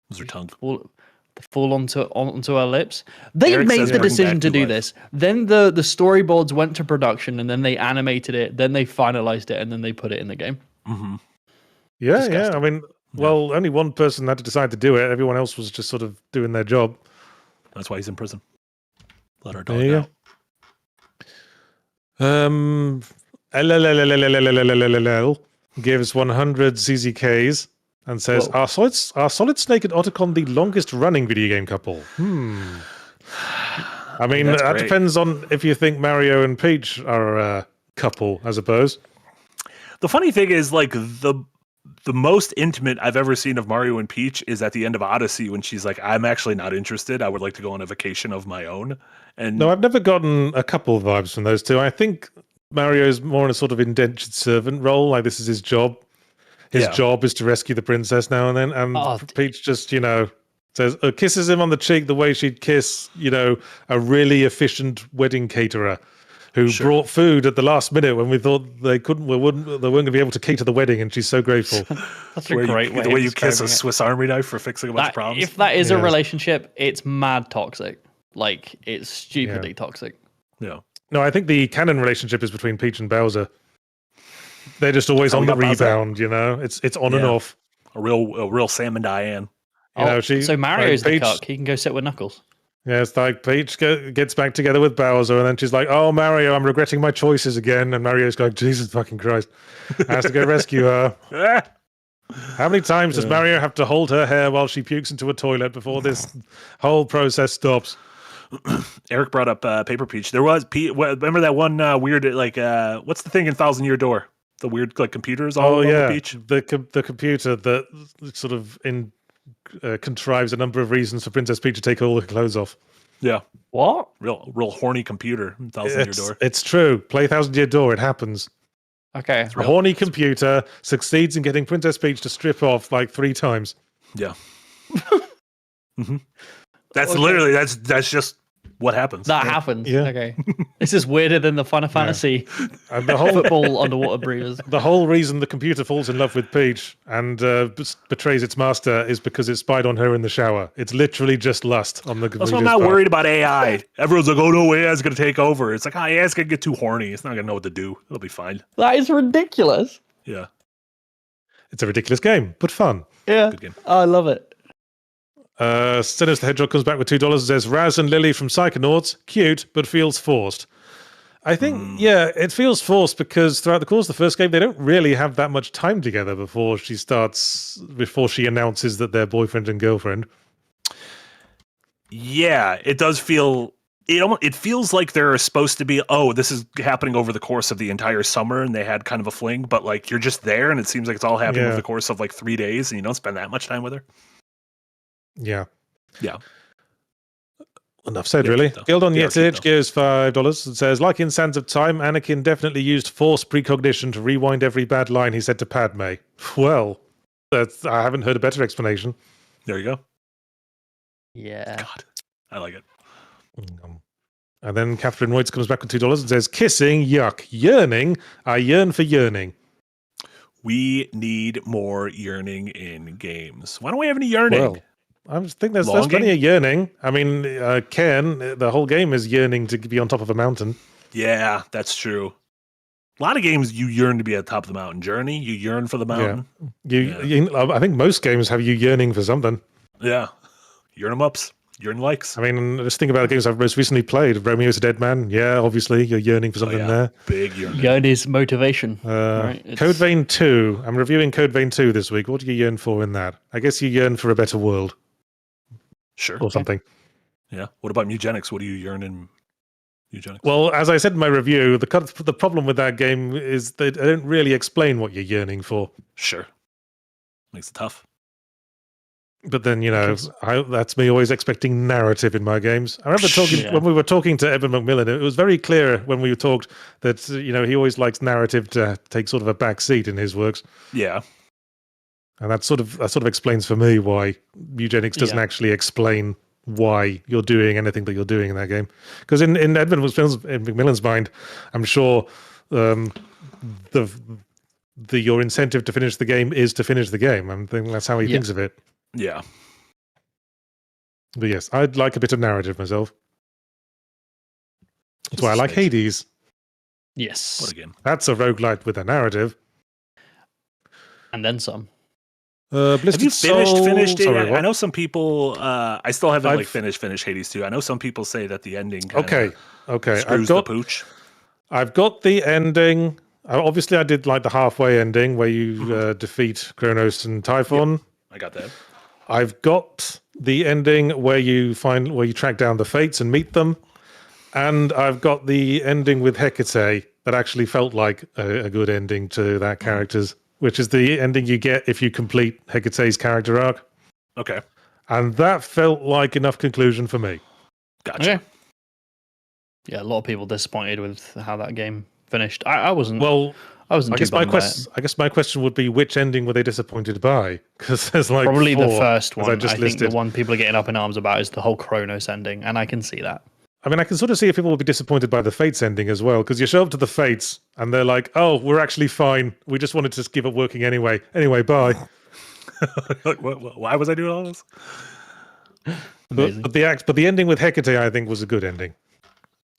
Was her tongue fall onto her lips? They made the decision to do this. Then the storyboards went to production, and then they animated it. Then they finalized it, and then they put it in the game. Mm-hmm. Yeah, disgusting. I mean, well, only one person had to decide to do it. Everyone else was just sort of doing their job. That's why he's in prison. Let our dog go. LLLLLLLLLL gives 100 ZZKs and says, are Solid Snake and Otacon the longest running video game couple? I mean, that depends on if you think Mario and Peach are a couple, I suppose. The funny thing is, like, the most intimate I've ever seen of Mario and Peach is at the end of Odyssey when she's like, I'm actually not interested. I would like to go on a vacation of my own. And no, I've never gotten a couple vibes from those two. I think Mario's more in a sort of indentured servant role. Like, this is his job. His job is to rescue the princess now and then. And Peach just, says, kisses him on the cheek the way she'd kiss, a really efficient wedding caterer who brought food at the last minute when we thought they weren't going to be able to cater the wedding, and she's so grateful. That's a great way. The way you kiss a Swiss Army knife for fixing a bunch of problems. If that is a relationship, it's mad toxic. Like, it's stupidly toxic. Yeah. No, I think the canon relationship is between Peach and Bowser. They're just always on the rebound, It's on and off. A real Sam and Diane. So Mario's the cuck. He can go sit with Knuckles. Yeah, it's like Peach gets back together with Bowser, and then she's like, oh, Mario, I'm regretting my choices again. And Mario's going, Jesus fucking Christ. Has to go rescue her. How many times does Mario have to hold her hair while she pukes into a toilet before this whole process stops? Eric brought up Paper Peach. There was, remember that one weird, what's the thing in Thousand Year Door? The weird, computers all over the beach? The computer that sort of contrives a number of reasons for Princess Peach to take all her clothes off. Yeah. What? Real horny computer in Thousand Year Door. It's true. Play Thousand Year Door. It happens. Okay. A horny computer succeeds in getting Princess Peach to strip off 3 times. Yeah. Mm-hmm. That's literally that's just what happens. That happens. Yeah. Okay. This is weirder than the Final Fantasy and the whole football underwater breeders. The whole reason the computer falls in love with Peach and betrays its master is because it spied on her in the shower. It's literally just lust on the computer's That's why I'm not worried about AI. Everyone's like, oh no, AI's going to take over. It's like, AI's going to get too horny. It's not going to know what to do. It'll be fine. That is ridiculous. Yeah. It's a ridiculous game, but fun. Yeah. Good game. I love it. Sinners the Hedgehog comes back with $2 and says, Raz and Lily from Psychonauts, cute, but feels forced. I think, it feels forced because throughout the course of the first game, they don't really have that much time together before she announces that they're boyfriend and girlfriend. Yeah, it does feel... It feels like they're supposed to be, this is happening over the course of the entire summer, and they had kind of a fling, but like you're just there, and it seems like it's all happening over the course of like 3 days, and you don't spend that much time with her. Yeah. Yeah. Enough said, really. Guild on Yahtzee gives $5 and says, like in Sands of Time, Anakin definitely used Force precognition to rewind every bad line he said to Padme. Well, I haven't heard a better explanation. There you go. Yeah. God, I like it. And then Catherine Royds comes back with $2 and says, kissing, yuck. Yearning, I yearn for yearning. We need more yearning in games. Why don't we have any yearning? Well, I think there's plenty of yearning. I mean, Ken, the whole game is yearning to be on top of a mountain. Yeah, that's true. A lot of games you yearn to be at the top of the mountain. Journey, you yearn for the mountain. Yeah. I think most games have you yearning for something. Yeah. Yearn 'em ups. Yearn likes. I mean, just think about the games I've most recently played. Romeo's a Dead Man. Yeah, obviously, you're yearning for something there. Big yearning. Yearn is motivation. Right? Code Vein 2. I'm reviewing Code Vein 2 this week. What do you yearn for in that? I guess you yearn for a better world. Sure. Or something. Yeah. What about Eugenics? What do you yearn in Eugenics? Well, as I said in my review, the problem with that game is they don't really explain what you're yearning for. Sure. Makes it tough. But then, that's me always expecting narrative in my games. I remember when we were talking to Evan McMillan, it was very clear when we talked that, he always likes narrative to take sort of a back seat in his works. Yeah. And that sort of explains for me why Eugenics doesn't actually explain why you're doing anything that you're doing in that game. Because in Evan McMillan's mind, I'm sure your incentive to finish the game is to finish the game. I think that's how he thinks of it. Yeah. But yes, I'd like a bit of narrative myself. That's why I like Hades. Yes. What again? That's a roguelite with a narrative. And then some. Have you finished it? Sorry, I know some people. I still haven't finished Hades 2. I know some people say that the ending. Okay. Screws the pooch. I've got the ending. Obviously, I did like the halfway ending where you defeat Kronos and Typhon. Yep, I got that. I've got the ending where you track down the Fates and meet them, and I've got the ending with Hecate that actually felt like a good ending to that character's. Which is the ending you get if you complete Hecate's character arc. Okay. And that felt like enough conclusion for me. Gotcha. Okay. Yeah, a lot of people disappointed with how that game finished. I wasn't. Well, I wasn't. I guess my question would be, which ending were they disappointed by? Because there's like probably 4, the first one. I think the one people are getting up in arms about is the whole Kronos ending, and I can see that. I mean, I can sort of see if people will be disappointed by the Fates ending as well, because you show up to the Fates and they're like, "Oh, we're actually fine. We just wanted to keep it working anyway. Anyway, bye." Why was I doing all this? But the ending with Hecate, I think, was a good ending.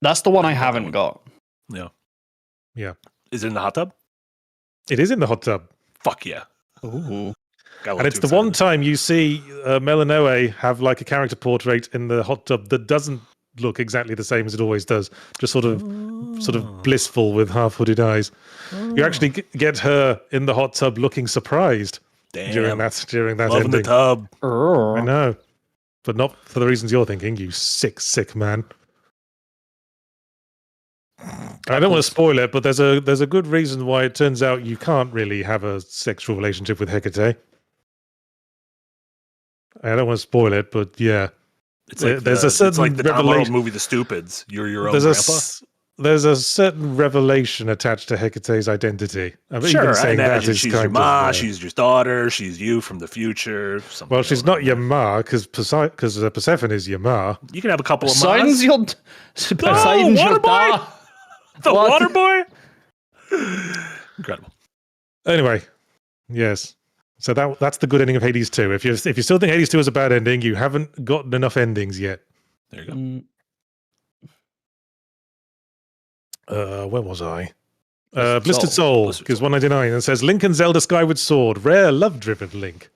That's the one I haven't got. Yeah. Is it in the hot tub? It is in the hot tub. Fuck yeah. Ooh. And it's the one time you see Melanoe have like a character portrait in the hot tub that doesn't look exactly the same as it always does, just sort of blissful with half-hooded eyes. You actually get her in the hot tub looking surprised. Damn. during that Love ending. in the tub. I know, but not for the reasons you're thinking, you sick man. I don't want to spoil it, but there's a good reason why it turns out you can't really have a sexual relationship with Hecate. I don't want to spoil it, but yeah. It's like there's a certain the revelation movie, The Stupids. You're your own grandpa. There's a certain revelation attached to Hecate's identity. Sure, I imagine she's your ma, she's your daughter, she's you from the future. Well, she's not your ma, because Persephone is your ma. You can have a couple of Poseidon's mas. Poseidon's your boy? The water boy? Incredible. Anyway, yes. So that's the good ending of Hades 2. If you still think Hades 2 is a bad ending, you haven't gotten enough endings yet. There you go. Where was I? Blistered Soul, because 199, and says Link and Zelda Skyward Sword, rare love-driven Link.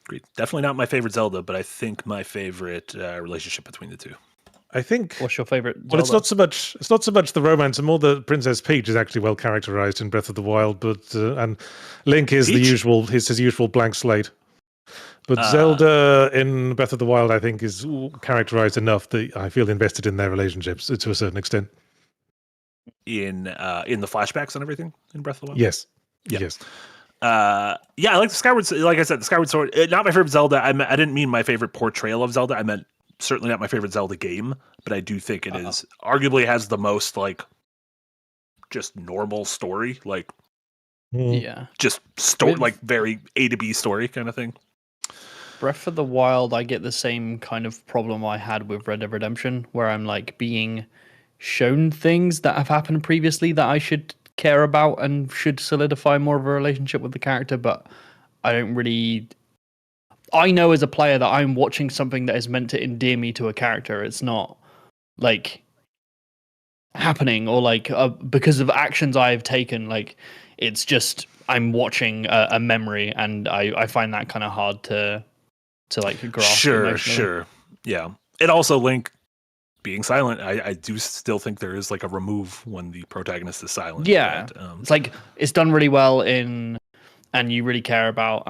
Agreed. Definitely not my favorite Zelda, but I think my favorite relationship between the two. I think. What's your favorite Zelda? Well, it's not so much the romance, and more the Princess Peach is actually well characterized in Breath of the Wild, but and Link is Peach? his usual blank slate. But Zelda in Breath of the Wild, I think, is characterized enough that I feel invested in their relationships to a certain extent. In the flashbacks and everything in Breath of the Wild? Yes. Yeah. Yes. I like the Skyward. Like I said, the Skyward Sword. Not my favorite Zelda. I didn't mean my favorite portrayal of Zelda. I meant certainly not my favorite Zelda game. But I do think it is arguably has the most like just normal story, like just story, like very A to B story kind of thing. Breath of the Wild, I get the same kind of problem I had with Red Dead Redemption, where I'm like being shown things that have happened previously that I should care about and should solidify more of a relationship with the character, but I don't really. I know as a player that I'm watching something that is meant to endear me to a character. It's not like happening or like because of actions I've taken. Like it's just I'm watching a memory, and I find that kind of hard to like grasp. Sure. Yeah. And also Link being silent, I do still think there is like a remove when the protagonist is silent. Yeah. And, it's like it's done really well in, and you really care about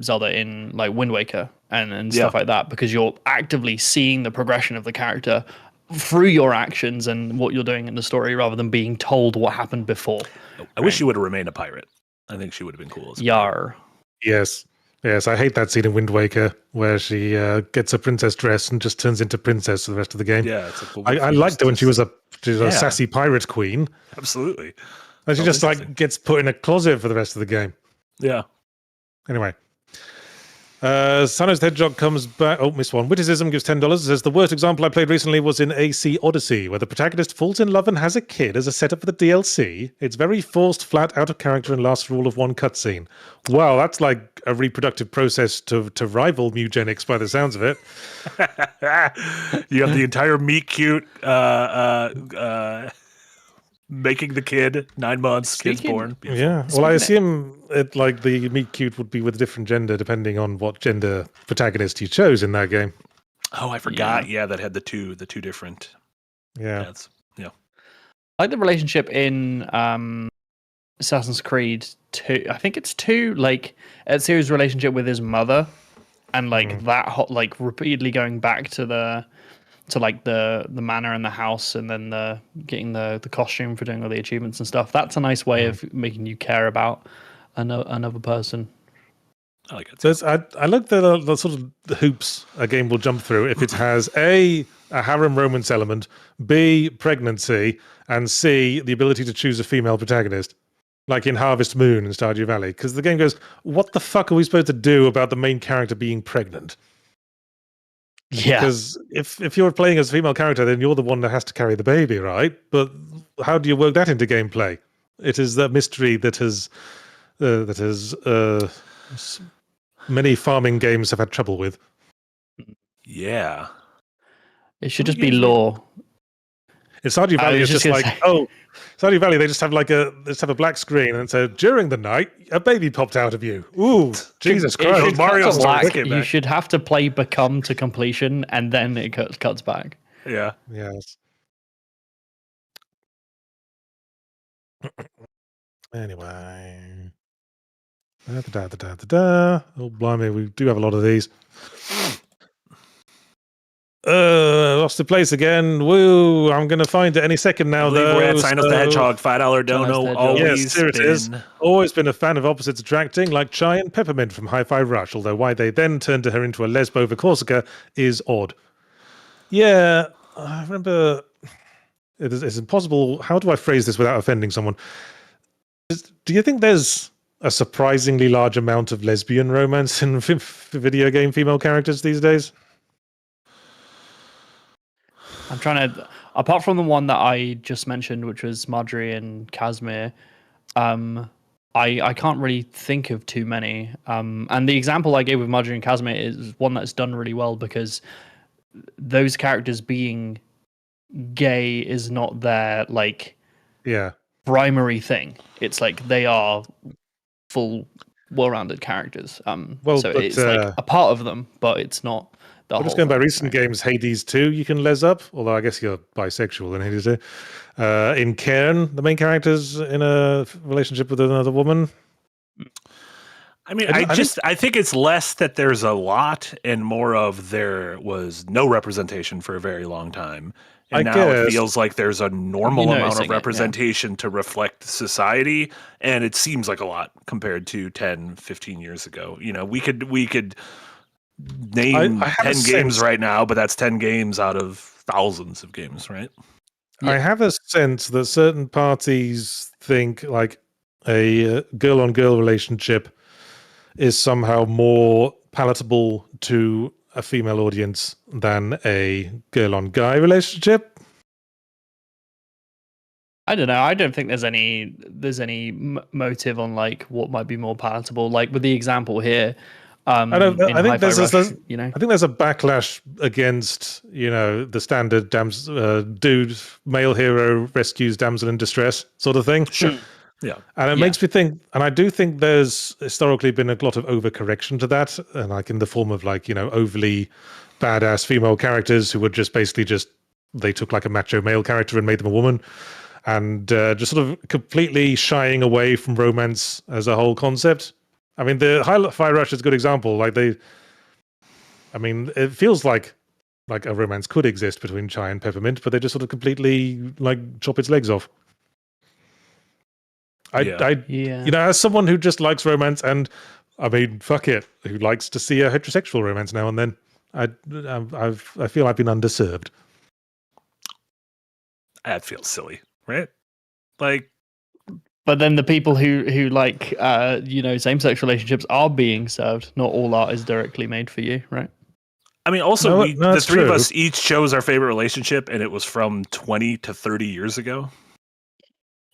Zelda in like Wind Waker and stuff like that, because you're actively seeing the progression of the character through your actions and what you're doing in the story rather than being told what happened before. I wish she would have remained a pirate. I think she would have been cool as a Yar. Yes. Yes, I hate that scene in Wind Waker where she gets a princess dress and just turns into princess for the rest of the game. Yeah, it's like, I liked her when she was a sassy pirate queen. Absolutely. And she just like gets put in a closet for the rest of the game. Yeah. Anyway. Sanos the Hedgehog comes back. Oh, missed one. Witticism gives $10. It says, the worst example I played recently was in AC Odyssey, where the protagonist falls in love and has a kid as a setup for the DLC. It's very forced, flat, out of character, and lasts for all of one cutscene. Wow, that's like a reproductive process to rival Mugenics by the sounds of it. You have the entire meet cute making the kid 9 months, kid's born. Beautiful. Yeah. Well, I assume it like the meet cute would be with a different gender depending on what gender protagonist you chose in that game. Oh, I forgot. Yeah, that had the two different. Yeah. Paths. Yeah. I like the relationship in Assassin's Creed 2. I think it's 2. Like Ezio's relationship with his mother, and like that like repeatedly going back to the manor and the house, and then getting the costume for doing all the achievements and stuff. That's a nice way of making you care about another person. I like it. So I like the sort of the hoops a game will jump through if it has a harem romance element, B, pregnancy, and C, the ability to choose a female protagonist, like in Harvest Moon and Stardew Valley. Because the game goes, what the fuck are we supposed to do about the main character being pregnant? Yeah. Because if you're playing as a female character, then you're the one that has to carry the baby, right? But how do you work that into gameplay? It is that mystery that has many farming games have had trouble with. Yeah. It should just be lore. In Stardew Valley, it's just like, Stardew Valley, they just have a black screen and so during the night, a baby popped out of you. Ooh, Jesus Christ. Mario you should have to play Become to completion and then it cuts back. Yeah. Yes. Anyway. Oh, blimey, we do have a lot of these. Lost the place again. Woo! I'm going to find it any second now, though. We're at Sinos the Hedgehog, $5 dono. Always yes, here it is. Always been a fan of opposites attracting, like Chai and Peppermint from Hi-Fi Rush, although why they then turned her into a lesbo over Corsica is odd. Yeah, I remember... It's impossible... How do I phrase this without offending someone? Do you think there's a surprisingly large amount of lesbian romance in video game female characters these days? I'm trying to, apart from the one that I just mentioned, which was Marjorie and Casimir, I can't really think of too many. And the example I gave with Marjorie and Casimir is one that's done really well because those characters being gay is not their primary thing. It's like they are full well-rounded characters. Well, so but, it's like a part of them, but it's not the whole just going by thing, recent right? games, Hades 2, you can les up, although I guess you're bisexual in Hades 2. In Cairn, the main character's in a relationship with another woman. I mean, I think it's less that there's a lot and more of there was no representation for a very long time. And now it feels like there's a normal amount of representation to reflect society. And it seems like a lot compared to 10, 15 years ago. You know, we could name 10 games right now, but that's 10 games out of thousands of games, right? I have a sense that certain parties think like a girl-on-girl relationship is somehow more palatable to a female audience than a girl-on-guy relationship. I don't know. I don't think there's any motive on like what might be more palatable. Like with the example here, I think there's a backlash against the standard dude male hero rescues damsel in distress sort of thing. Sure. Yeah. And it makes me think, and I do think there's historically been a lot of overcorrection to that, and like in the form of like, overly badass female characters who would they took like a macho male character and made them a woman, and just sort of completely shying away from romance as a whole concept. I mean, the Hi-Fi Rush is a good example. Like it feels like a romance could exist between Chai and Peppermint, but they just sort of completely like chop its legs off. As someone who just likes romance, and I mean, fuck it, who likes to see a heterosexual romance now and then, I feel I've been underserved. That feels silly, right? Like, but then the people who like same-sex relationships are being served. Not all art is directly made for you, right? I mean, also the three of us each chose our favorite relationship, and it was from 20 to 30 years ago.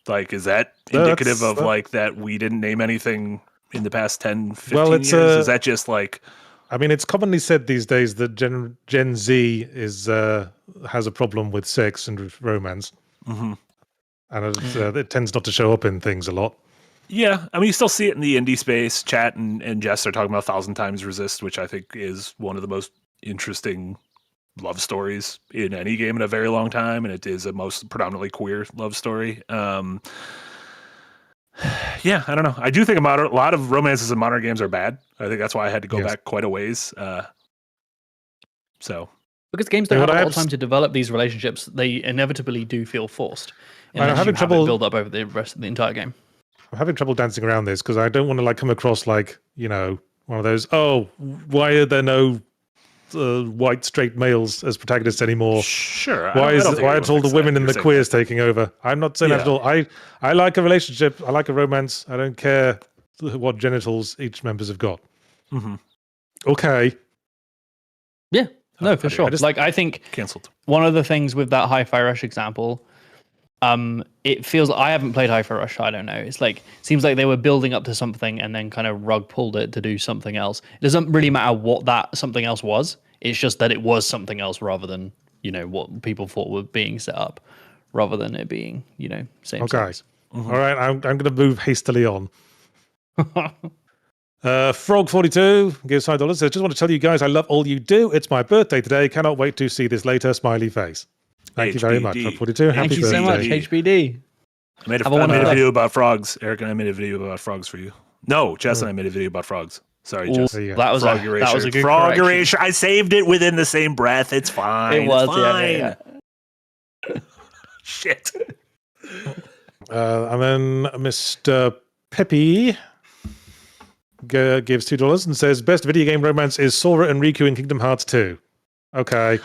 Like, is that indicative of like that we didn't name anything in the past 10, 15 years? Is that just like... I mean, it's commonly said these days that Gen Z has a problem with sex and romance. Mm-hmm. And it tends not to show up in things a lot. Yeah, I mean, you still see it in the indie space. Chat and Jess are talking about 1,000 Times Resist, which I think is one of the most interesting love stories in any game in a very long time, and it is a most predominantly queer love story. Yeah, I don't know. I do think a lot of romances in modern games are bad. I think that's why I had to go back quite a ways. Because games don't have a lot of time to develop these relationships, they inevitably do feel forced. And I'm having trouble build up over the rest of the entire game. I'm having trouble dancing around this because I don't want to like come across like one of those. Oh, why are there no white straight males as protagonists anymore? Sure. Why are all the women and the queers taking over? I'm not saying that at all. I like a relationship. I like a romance. I don't care what genitals each members have got. Mm-hmm. Okay. Yeah. No, for sure. I think cancelled. One of the things with that Hi-Fi Rush example, it feels I haven't played Hi-Fi Rush. So I don't know. It's like seems like they were building up to something and then kind of rug pulled it to do something else. It doesn't really matter what that something else was. It's just that it was something else rather than what people thought were being set up, rather than it being same. Okay. Mm-hmm. All right. I'm going to move hastily on. Frog42 gives $5. Says, just want to tell you guys I love all you do. It's my birthday today. Cannot wait to see this later. Smiley face. Thank you very much. Frog42. Thank you so much, HBD. I made a video about frogs. Eric and I made a video about frogs for you. No, Jess and I made a video about frogs. Sorry, Jess. That was a good frog erasure. I saved it within the same breath. It's fine. It was, fine. Yeah. Shit. And then Mr. Peppy gives $2 and says, best video game romance is Sora and Riku in Kingdom Hearts 2. Okay.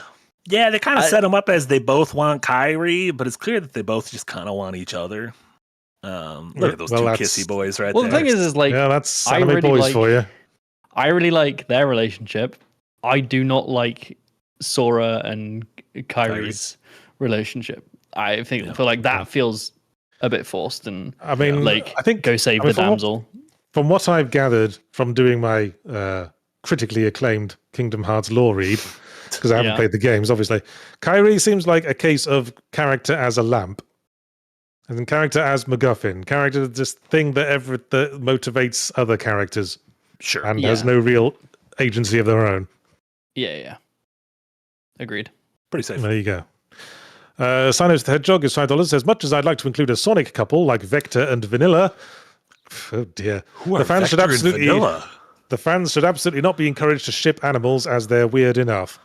Yeah, they kind of set them up as they both want Kairi, but it's clear that they both just kind of want each other. Look at those two kissy boys right there. Well, the thing is like... Yeah, that's anime boys for you. I really like their relationship. I do not like Sora and Kairi's relationship. I feel like that feels a bit forced and I think go save the damsel. From what I've gathered from doing my critically acclaimed Kingdom Hearts lore read, because I haven't played the games, obviously, Kairi seems like a case of character as a lamp. And character as MacGuffin. Character, this thing that motivates other characters. Sure. And has no real agency of their own. Yeah. Agreed. Pretty safe. There you go. Sinos the Hedgehog is $5. As much as I'd like to include a Sonic couple like Vector and Vanilla, oh dear. Who are Vector and Vanilla? The fans should absolutely not be encouraged to ship animals as they're weird enough.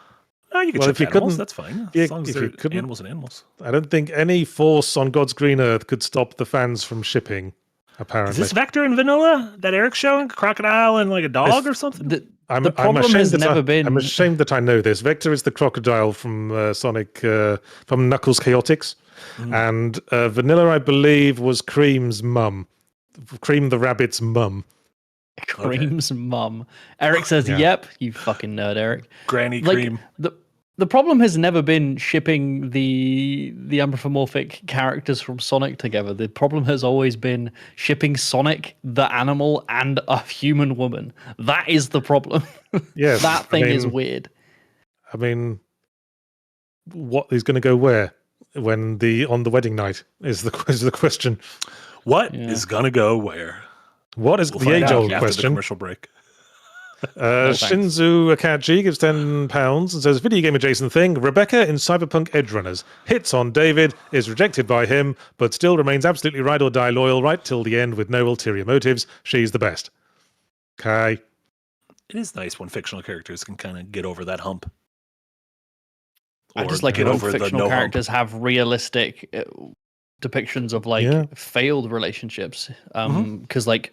No, you can ship animals, that's fine. As long as they're animals and animals. I don't think any force on God's green earth could stop the fans from shipping, apparently. Is this Vector and Vanilla that Eric's showing? Crocodile and like a dog or something? The problem has never been... I'm ashamed that I know this. Vector is the crocodile from Sonic, from Knuckles Chaotix. And Vanilla, I believe, was Cream's mum. Cream the rabbit's mum. Cream's mum. Eric says, yep, you fucking nerd, Eric. Granny Cream. The problem has never been shipping the anthropomorphic characters from Sonic together. The problem has always been shipping Sonic, the animal, and a human woman. That is the problem. Yes, that thing is weird. I mean, what is going to go where on the wedding night is the question. What is going to go where? What is the age-old question? After the commercial break. Shinzu Akachi gives £10 and says, video game adjacent thing, Rebecca in Cyberpunk Edge Runners hits on David, is rejected by him, but still remains absolutely ride or die loyal right till the end with no ulterior motives. She's the best. Okay. It is nice when fictional characters can kind of get over that hump. I just like it when fictional characters have realistic depictions of like failed relationships. Because like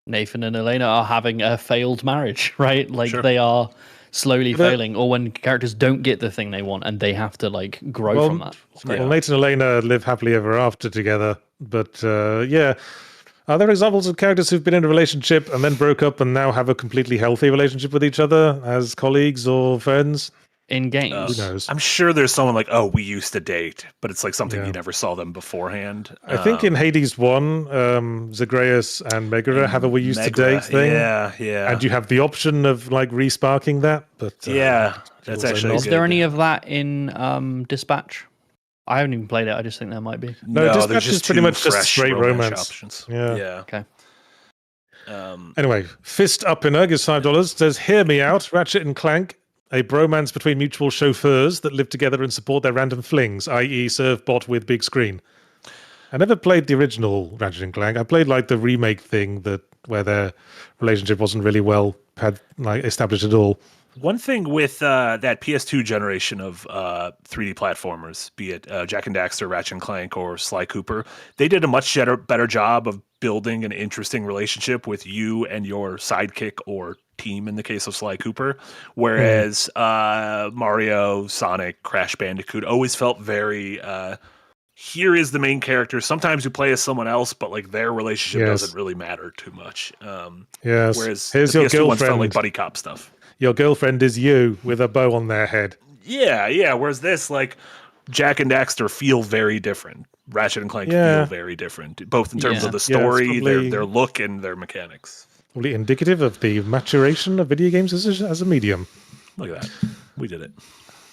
Nathan and Elena are having a failed marriage, right? Like they are slowly failing, or when characters don't get the thing they want and they have to like grow from that. Well, Nathan and Elena live happily ever after together, but are there examples of characters who've been in a relationship and then broke up and now have a completely healthy relationship with each other as colleagues or friends? In games. Who knows? I'm sure there's someone like, oh, we used to date, but it's like something you never saw them beforehand. I think in Hades 1, Zagreus and Megara have a we used to date thing. Yeah. And you have the option of like resparking that. But that's actually Is there any of that in Dispatch? I haven't even played it. I just think there might be. No, Dispatch is pretty much just straight romance options. Yeah. Okay. Anyway, Fist Up in Ugg is $5. Says, hear me out, Ratchet and Clank. A bromance between mutual chauffeurs that live together and support their random flings, i.e. serve bot with big screen. I never played the original Ratchet and Clank. I played like the remake thing where their relationship wasn't really established at all. One thing with that PS2 generation of 3D platformers, be it Jak and Daxter, Ratchet and Clank, or Sly Cooper, they did a much better job of building an interesting relationship with you and your sidekick or team in the case of Sly Cooper, whereas Mario, Sonic, Crash Bandicoot always felt very here is the main character. Sometimes you play as someone else, but like their relationship doesn't really matter too much. Whereas here's the your PS2 girlfriend. ones felt like buddy cop stuff. Your girlfriend is you with a bow on their head. Yeah. Whereas this, like, Jak and Daxter feel very different. Ratchet and Clank feel very different, both in terms of the story, their look, and their mechanics. Probably indicative of the maturation of video games as a medium. Look at that. We did it.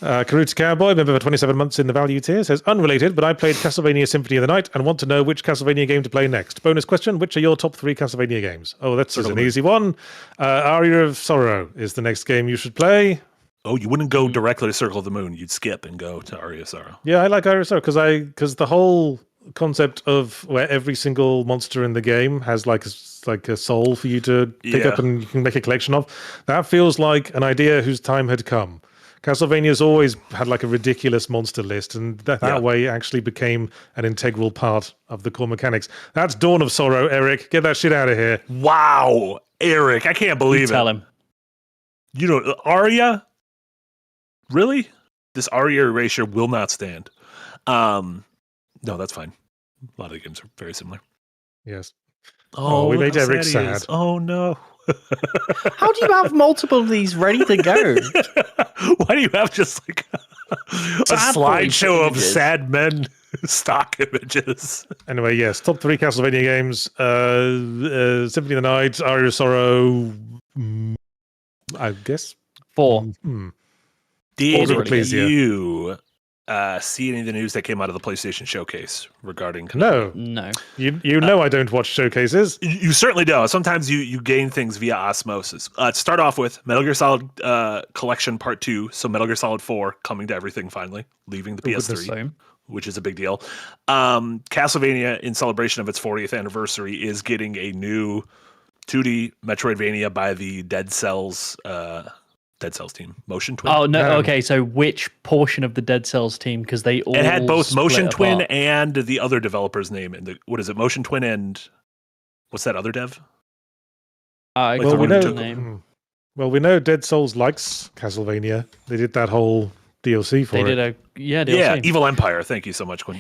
Karuta Cowboy, member for 27 months in the value tier, says, unrelated, but I played Castlevania Symphony of the Night and want to know which Castlevania game to play next. Bonus question, which are your top 3 Castlevania games? Oh, that's an easy one. Aria of Sorrow is the next game you should play. Oh, you wouldn't go directly to Circle of the Moon. You'd skip and go to Aria of Sorrow. Yeah, I like Aria of Sorrow because the whole concept of where every single monster in the game has like a soul for you to pick up and you can make a collection of. That feels like an idea whose time had come. Castlevania's always had like a ridiculous monster list, and that way actually became an integral part of the core mechanics. That's Dawn of Sorrow, Eric. Get that shit out of here. Wow, Eric, I can't believe it. Tell him. You know, Aria? Really? This Aria erasure will not stand. No, that's fine. A lot of the games are very similar. Yes. Oh, we made Eric sad. Oh, no. How do you have multiple of these ready to go? Why do you have just like a slideshow of sad men stock images? Anyway, yes, top 3 Castlevania games. Symphony of the Night, Aria of Sorrow, I guess. 4. Did you see any of the news that came out of the PlayStation Showcase regarding? No. You know I don't watch showcases. You certainly don't. Sometimes you gain things via osmosis. To start off with, Metal Gear Solid Collection Part 2, so Metal Gear Solid 4 coming to everything finally, leaving the PS3, which is a big deal. Castlevania, in celebration of its 40th anniversary, is getting a new 2D Metroidvania by the Dead Cells team, Motion Twin. Oh no, okay. So which portion of the Dead Cells team? Because they all it had both Motion Twin apart. and the other developer's name. And what is it? Motion Twin and what's that other dev? I Well, we can't remember know. the name. Well, we know Dead Souls likes Castlevania. They did that whole DLC for They it. did a DLC. Yeah, Evil Empire. Thank you so much, Quinn.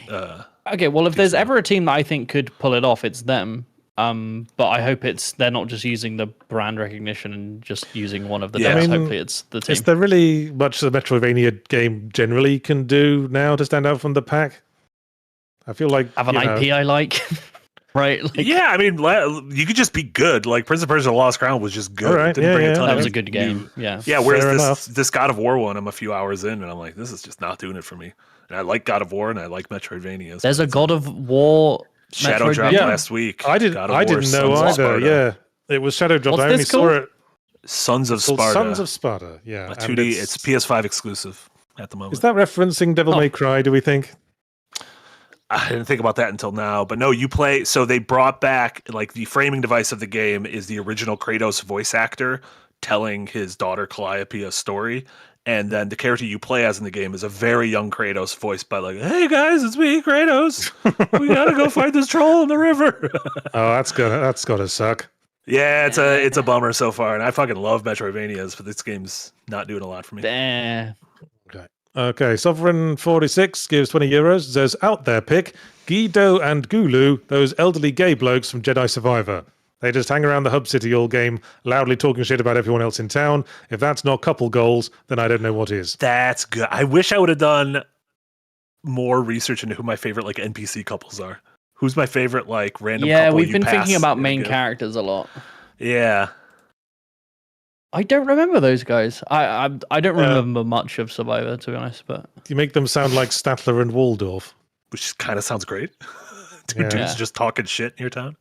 Okay, well, if there's ever a team that I think could pull it off, it's them. But I hope they're not just using the brand recognition and just using one of the devs. Hopefully it's the team. Is there really much the Metroidvania game generally can do now to stand out from the pack? I feel like have an IP I like, right? Like, yeah, I mean, you could just be good. Like Prince of Persia: The Lost Crown was just good. Right, that was a good game. Yeah. Whereas this God of War one, I'm a few hours in, and I'm like, this is just not doing it for me. And I like God of War, and I like Metroidvanias. There's a God of War. Shadow dropped last week. I didn't know either. Yeah, it was Shadow dropped. I only saw it. Sons of Sparta. Sons of Sparta. Yeah, 2D. It's PS5 exclusive at the moment. Is that referencing Devil May Cry? Do we think? I didn't think about that until now, but no, you play. So they brought back like the framing device of the game is the original Kratos voice actor telling his daughter Calliope a story. And then the character you play as in the game is a very young Kratos voiced by like, hey guys, it's me, Kratos. We gotta go fight this troll in the river. Oh, that's gotta suck. Yeah, it's a bummer so far. And I fucking love Metroidvanias, but this game's not doing a lot for me. Okay, Sovereign 46 gives €20, says out there pick Guido and Gulu, those elderly gay blokes from Jedi Survivor. They just hang around the hub city all game, loudly talking shit about everyone else in town. If that's not couple goals, then I don't know what is. That's good. I wish I would have done more research into who my favorite like NPC couples are. Who's my favorite like random couple? Yeah, we've been thinking about main characters a lot. Yeah. I don't remember those guys. I don't remember much of Survivor, to be honest. But you make them sound like Statler and Waldorf, which kind of sounds great. Dudes just talking shit in your town.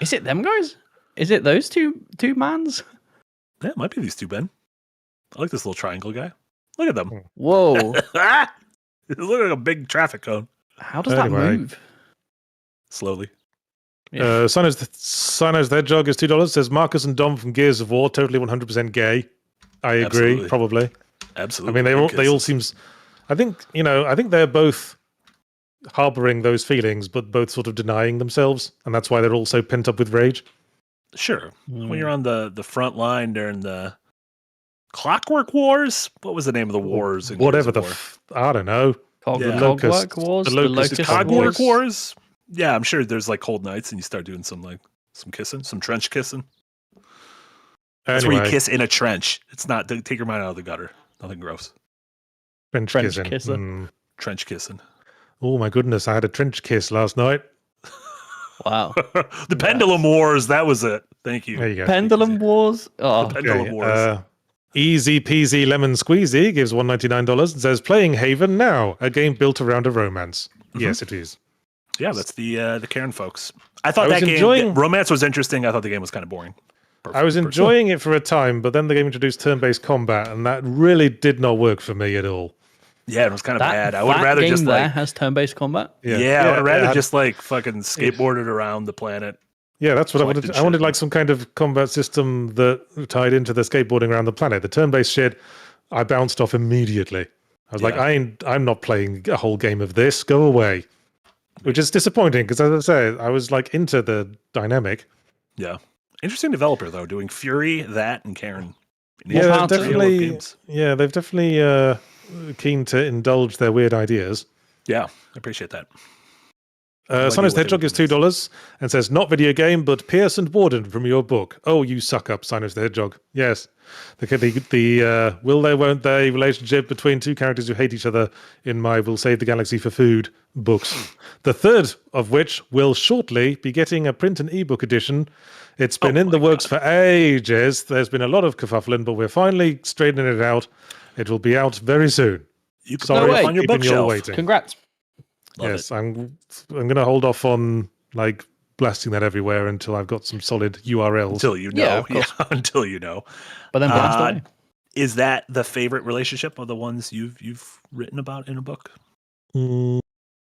Is it them guys? Is it those two mans? Yeah, it might be these two, Ben. I like this little triangle guy. Look at them. Whoa. It looks like a big traffic cone. How does that move? Slowly. Yeah. Sinos the Hedgehog is $2. Says Marcus and Dom from Gears of War, totally 100% gay. I agree, Absolutely. probably. Absolutely. I mean, they all seems. I think they're both harboring those feelings, but both sort of denying themselves, and that's why they're all so pent up with rage. Sure. When you're on the front line during the Clockwork Wars, what was the name of the wars? Whatever I don't know. Clockwork Wars, the Locust Clockwork Wars. Yeah, I'm sure there's like cold nights, and you start doing some kissing, some trench kissing. That's where you kiss in a trench. It's not take your mind out of the gutter. Nothing gross. Trench kissing. Trench kissing. Oh my goodness! I had a trench kiss last night. Wow. The Pendulum Wars. That was it. Thank you. There you go. Pendulum Wars. Oh, the Pendulum Wars. Easy peasy lemon squeezy gives $199 and says playing Haven now, a game built around a romance. Mm-hmm. Yes, it is. Yeah, that's the Cairn folks. I thought that game romance was interesting. I thought the game was kind of boring. I was enjoying it for a time, but then the game introduced turn-based combat, and that really did not work for me at all. Yeah, it was kind of bad. I would rather just has turn-based combat. Yeah, I would rather just like fucking skateboarded around the planet. Yeah, that's what I wanted. I wanted like some kind of combat system that tied into the skateboarding around the planet. The turn-based shit, I bounced off immediately. I was like, I'm not playing a whole game of this. Go away. Which is disappointing because, as I say, I was like into the dynamic. Yeah, interesting developer though, doing Fury, that, and Cairn. Yeah, they've definitely keen to indulge their weird ideas. Yeah, I appreciate that. Sinos the Hedgehog is $2 and says, not video game, but Pierce and Warden from your book. Oh, you suck up, Sinos the Hedgehog. Yes. The will they, won't they relationship between two characters who hate each other in my Will Save the Galaxy for Food books. The third of which will shortly be getting a print and ebook edition. It's been in the works for ages. There's been a lot of kerfuffling, but we're finally straightening it out. It will be out very soon. You can Sorry, put it up on your keeping you all bookshelf. waiting. Congrats. Love Yes, it. I'm going to hold off on like blasting that everywhere until I've got some solid URLs. Until you know. Yeah, of course. Until you know. But then blast away. Is that the favorite relationship of the ones you've written about in a book? It's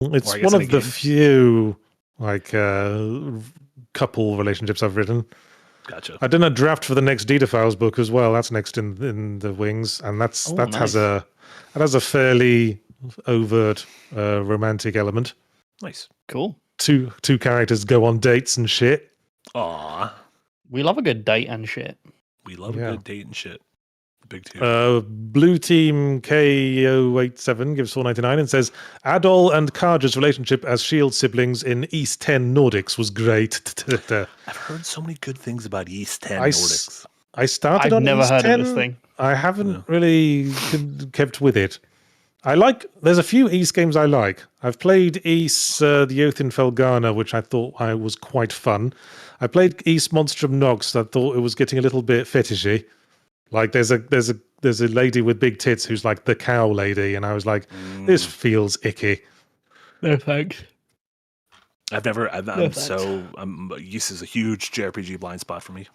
Or I guess one in of a the game? few like couple relationships I've written. Gotcha. I've done a draft for the next Data Files book as well. That's next in the wings, and that has a fairly overt romantic element. Nice. Cool. Two characters go on dates and shit. Aw. We love a good date and shit. We love a good date and shit. Big two. Blue Team KO87 gives 4.99 and says Adol and Karja's relationship as Shield siblings in East 10 Nordics was great. I've heard so many good things about East 10 Nordics. I started I've on never East heard 10. of this thing. I haven't really kept with it. There's a few East games I like. I've played East The Oath in Felghana, which I thought was quite fun. I played East Monstrum Nox. I thought it was getting a little bit fetishy. Like there's a lady with big tits who's like the cow lady, and I was like, this feels icky. No thanks. East is a huge JRPG blind spot for me.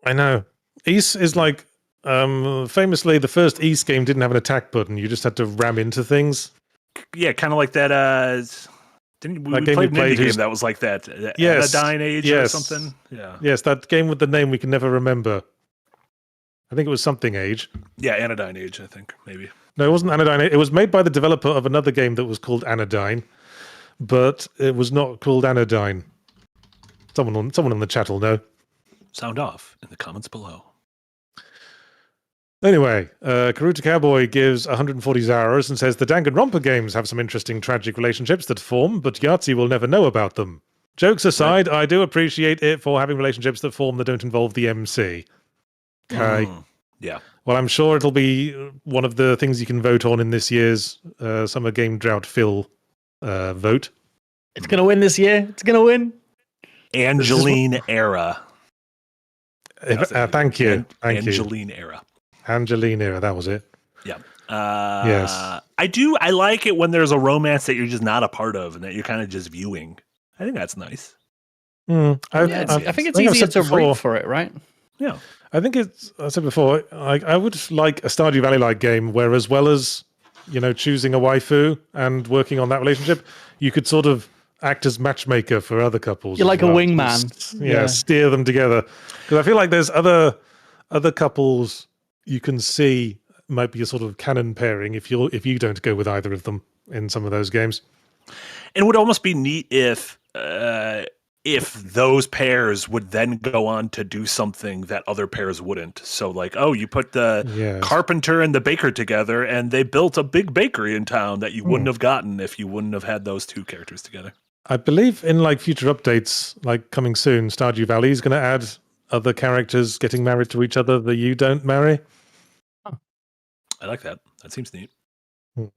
I know. East is like famously the first East game didn't have an attack button. You just had to ram into things. Yeah, kind of like that. Didn't we game played we an played indie game that was like that? Yes, Anodyne Age or something. Yeah. Yes, that game with the name we can never remember. I think it was something Age. Yeah, Anodyne Age, I think, maybe. No, it wasn't Anodyne. It was made by the developer of another game that was called Anodyne, but it was not called Anodyne. Someone on the chat will know. Sound off in the comments below. Anyway, Karuta Cowboy gives 140 Zaros and says the Danganronpa games have some interesting tragic relationships that form, but Yahtzee will never know about them. Jokes aside, I do appreciate it for having relationships that form that don't involve the MC. Okay. Yeah. Well, I'm sure it'll be one of the things you can vote on in this year's Summer Game Drought Phil vote. It's going to win this year. It's going to win. Angeline Era. Thank you. Angeline Era. Angeline Era, that was it. Yeah. Yes. I like it when there's a romance that you're just not a part of and that you're kind of just viewing. I think that's nice. I think it's easier to root for it, right? Yeah. I think I said before, I would like a Stardew Valley-like game where, as well as, choosing a waifu and working on that relationship, you could sort of act as matchmaker for other couples. You're like a wingman. Steer them together. Because I feel like there's other couples you can see might be a sort of canon pairing if you don't go with either of them in some of those games. It would almost be neat if those pairs would then go on to do something that other pairs wouldn't. So like, you put the carpenter and the baker together and they built a big bakery in town that you wouldn't have gotten if you wouldn't have had those two characters together. I believe in like future updates, like coming soon, Stardew Valley is going to add other characters getting married to each other that you don't marry. I like that. That seems neat.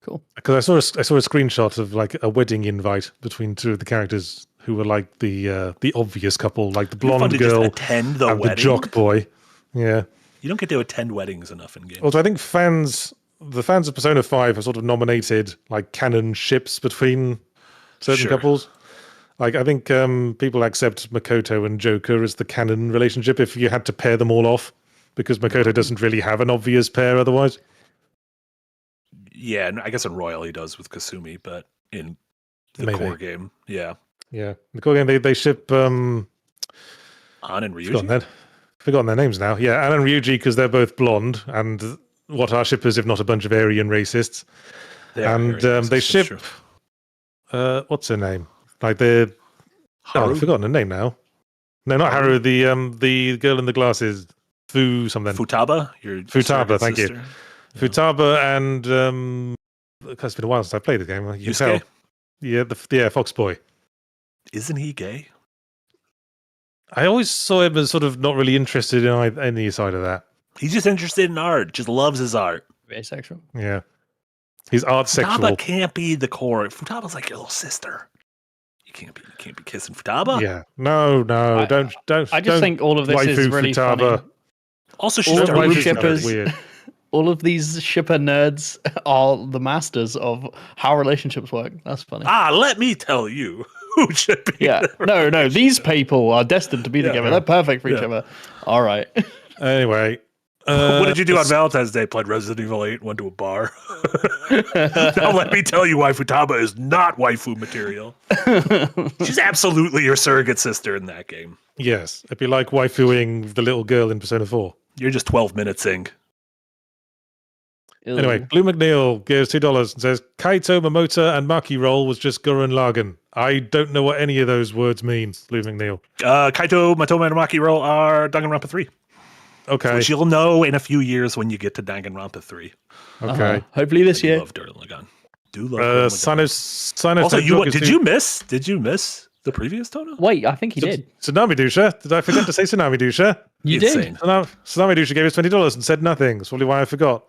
Cool. Because I saw a screenshot of like a wedding invite between two of the characters who were like the obvious couple, like the blonde girl attend the and wedding? the jock boy. Yeah. You don't get to attend weddings enough in games. Also, I think the fans of Persona 5 have sort of nominated like canon ships between certain couples. Like I think people accept Makoto and Joker as the canon relationship if you had to pair them all off, because Makoto doesn't really have an obvious pair otherwise. Yeah, I guess in Royal he does with Kasumi, but in the core game, yeah. Yeah, the core game they ship An and Ryuji. Forgotten their names now. Yeah, An and Ryuji because they're both blonde, and what are shippers if not a bunch of Aryan racists? They ship what's her name? Like they're I've forgotten her name now. No, not Haru. The girl in the glasses, Fu something. Futaba. Futaba. Thank sister. you. Yeah. Futaba and it's been a while since I played the game. You can tell. Yeah, Fox Boy. Isn't he gay? I always saw him as sort of not really interested in any side of that. He's just interested in art. Just loves his art. Asexual. Yeah, he's art sexual. Futaba can't be the core. Futaba's like your little sister. You can't be kissing Futaba. Yeah, no, don't. I just think all of this is really Futaba. funny. Also, she's all weird. shippers. Weird. all of these shipper nerds are the masters of how relationships work. That's funny. Let me tell you who should be. Yeah. No. These people are destined to be together. They're perfect for each other. All right. Anyway. What did you do on Valentine's Day? Played Resident Evil 8, went to a bar. Now let me tell you why Futaba is not waifu material. She's absolutely your surrogate sister in that game. Yes, it'd be like waifuing the little girl in Persona 4. You're just 12 minutes in. Anyway, Blue McNeil gives $2 and says, Kaito Momota and Maki Roll was just Gurren Lagann. I don't know what any of those words mean, Blue McNeil. Kaito, Matoma, and Maki Roll are Danganronpa 3. Okay. Which you'll know in a few years when you get to Danganronpa 3. Okay. Hopefully this year. Love Gurren Lagann. Do love Gurren Lagann. Also, did you miss the previous Tono? Wait, I think he did. Tsunami Dusha. Did I forget to say Tsunami Dusha? You Insane. did. Tsunami Dusha gave us $20 and said nothing. That's probably why I forgot.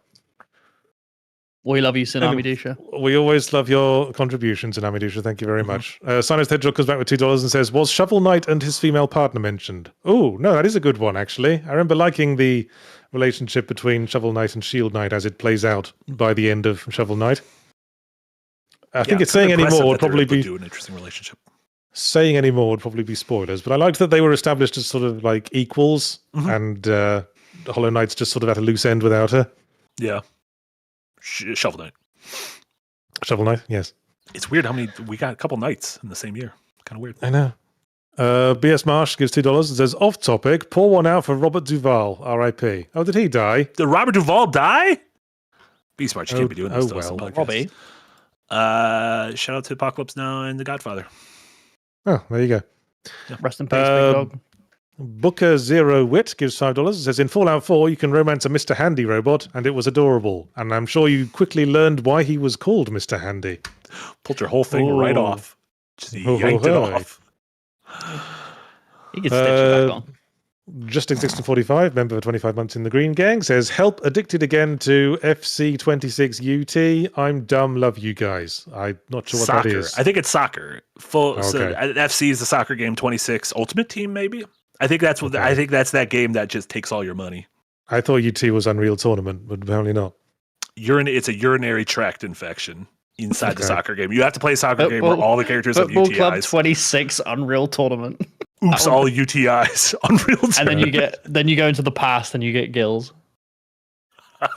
We love you, Tsunami Dusha. We always love your contributions, Tsunami Dusha. Thank you very much. Sinus Hedgehog comes back with $2 and says, was Shovel Knight and his female partner mentioned? Oh, no, that is a good one, actually. I remember liking the relationship between Shovel Knight and Shield Knight as it plays out by the end of Shovel Knight. I think it's saying any more would probably be an interesting relationship. Saying any more would probably be spoilers, but I liked that they were established as sort of like equals, and Hollow Knight's just sort of at a loose end without her. Yeah. Shovel Knight. Shovel Knight, yes. It's weird how many we got a couple nights in the same year. Kind of weird. I know. BS Marsh gives $2 and says, off topic, pour one out for Robert Duvall, R.I.P. Oh, did he die? Did Robert Duvall die? Be smart, you can't be doing this to us on podcasts. Robbie. Shout out to Apocalypse Now and The Godfather. Oh, there you go. Yeah. Rest in peace, big dog. Booker Zero Wit gives $5. It says, in Fallout 4, you can romance a Mr. Handy robot, and it was adorable. And I'm sure you quickly learned why he was called Mr. Handy. Pulled your whole thing right off. Just yanked it off. He can stitch it back on. Just Existing 45, member for 25 months in the Green Gang, says, help addicted again to FC26UT. I'm dumb, love you guys. I'm not sure what that is. I think it's soccer. So FC is the soccer game. 26 Ultimate Team, maybe. I think that's what. Okay. I think that's that game that just takes all your money. I thought UT was Unreal Tournament, but apparently not. It's a urinary tract infection inside the soccer game. You have to play a soccer game where all the characters have UTIs. Football Club 26 Unreal Tournament. Oops, all UTIs. Unreal Tournament. And then you go into the past and you get gills.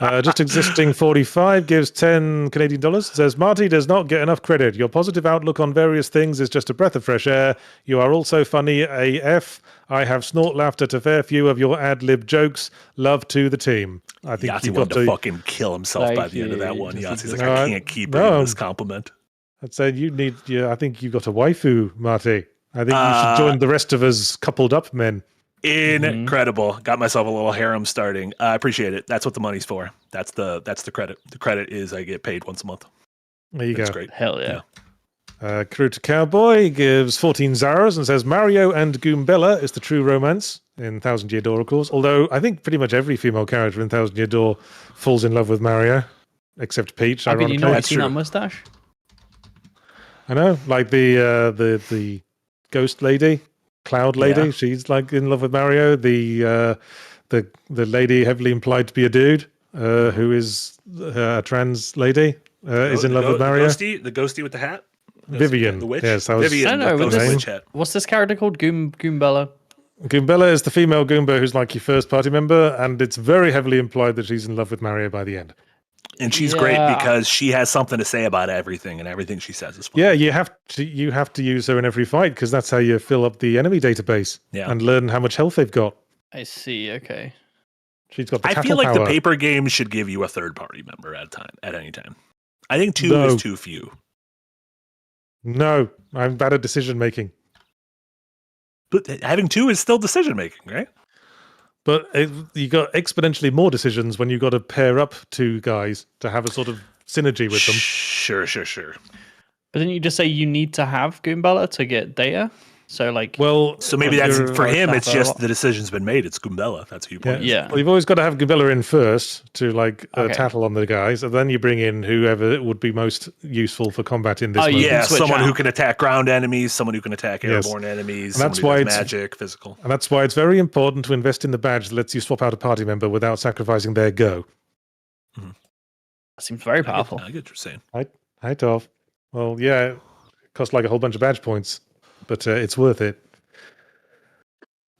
Just Existing 45 gives $10 Canadian. Says, Marty does not get enough credit. Your positive outlook on various things is just a breath of fresh air. You are also funny AF. I have snort laughter to fair few of your ad-lib jokes. Love to the team. I think Yahtzee wanted to fucking kill himself by the end of that one. Yahtzee's like, I can't keep reading this compliment. I'd say I think you got a waifu, Marty. I think you should join the rest of us coupled up men. Incredible. Got myself a little harem starting. I appreciate it. That's what the money's for. That's the credit. The credit is I get paid once a month. There you go. That's great. Hell yeah. Karuta Cowboy gives 14 Zaras and says Mario and Goombella is the true romance in Thousand Year Door, of course. Although I think pretty much every female character in Thousand Year Door falls in love with Mario, except Peach. I mean, you not seen that mustache? I know, like the ghost lady, cloud lady. Yeah. She's like in love with Mario. The lady heavily implied to be a dude, who is a trans lady, is in love with Mario. The ghosty with the hat. Vivian, the witch. Yes, Vivian. I don't know. What's this character called? Goombella. Goombella is the female Goomba who's like your first party member, and it's very heavily implied that she's in love with Mario by the end. And she's great because she has something to say about everything, and everything she says is fun. Yeah, you have to use her in every fight because that's how you fill up the enemy database and learn how much health they've got. I see. Okay. She's got the I feel like power. the paper game should give you a third party member at any time. I think 2 is too few. No, I'm bad at decision making. But having 2 is still decision making, right? But you got exponentially more decisions when you got to pair up 2 guys to have a sort of synergy with them. Sure. But didn't you just say you need to have Goombella to get data? So so maybe that's for him. It's just the decision's been made. It's Goombella. That's who you point. Yeah. Well, you've always got to have Goombella in first to tattle on the guys, and then you bring in whoever would be most useful for combat in this. Yeah, someone who can attack ground enemies, someone who can attack airborne enemies, and that's why it's magic, physical. And that's why it's very important to invest in the badge that lets you swap out a party member without sacrificing their go. Seems very powerful. I get what you're saying. Hi, Tov. Well, yeah, it costs like a whole bunch of badge points, but it's worth it.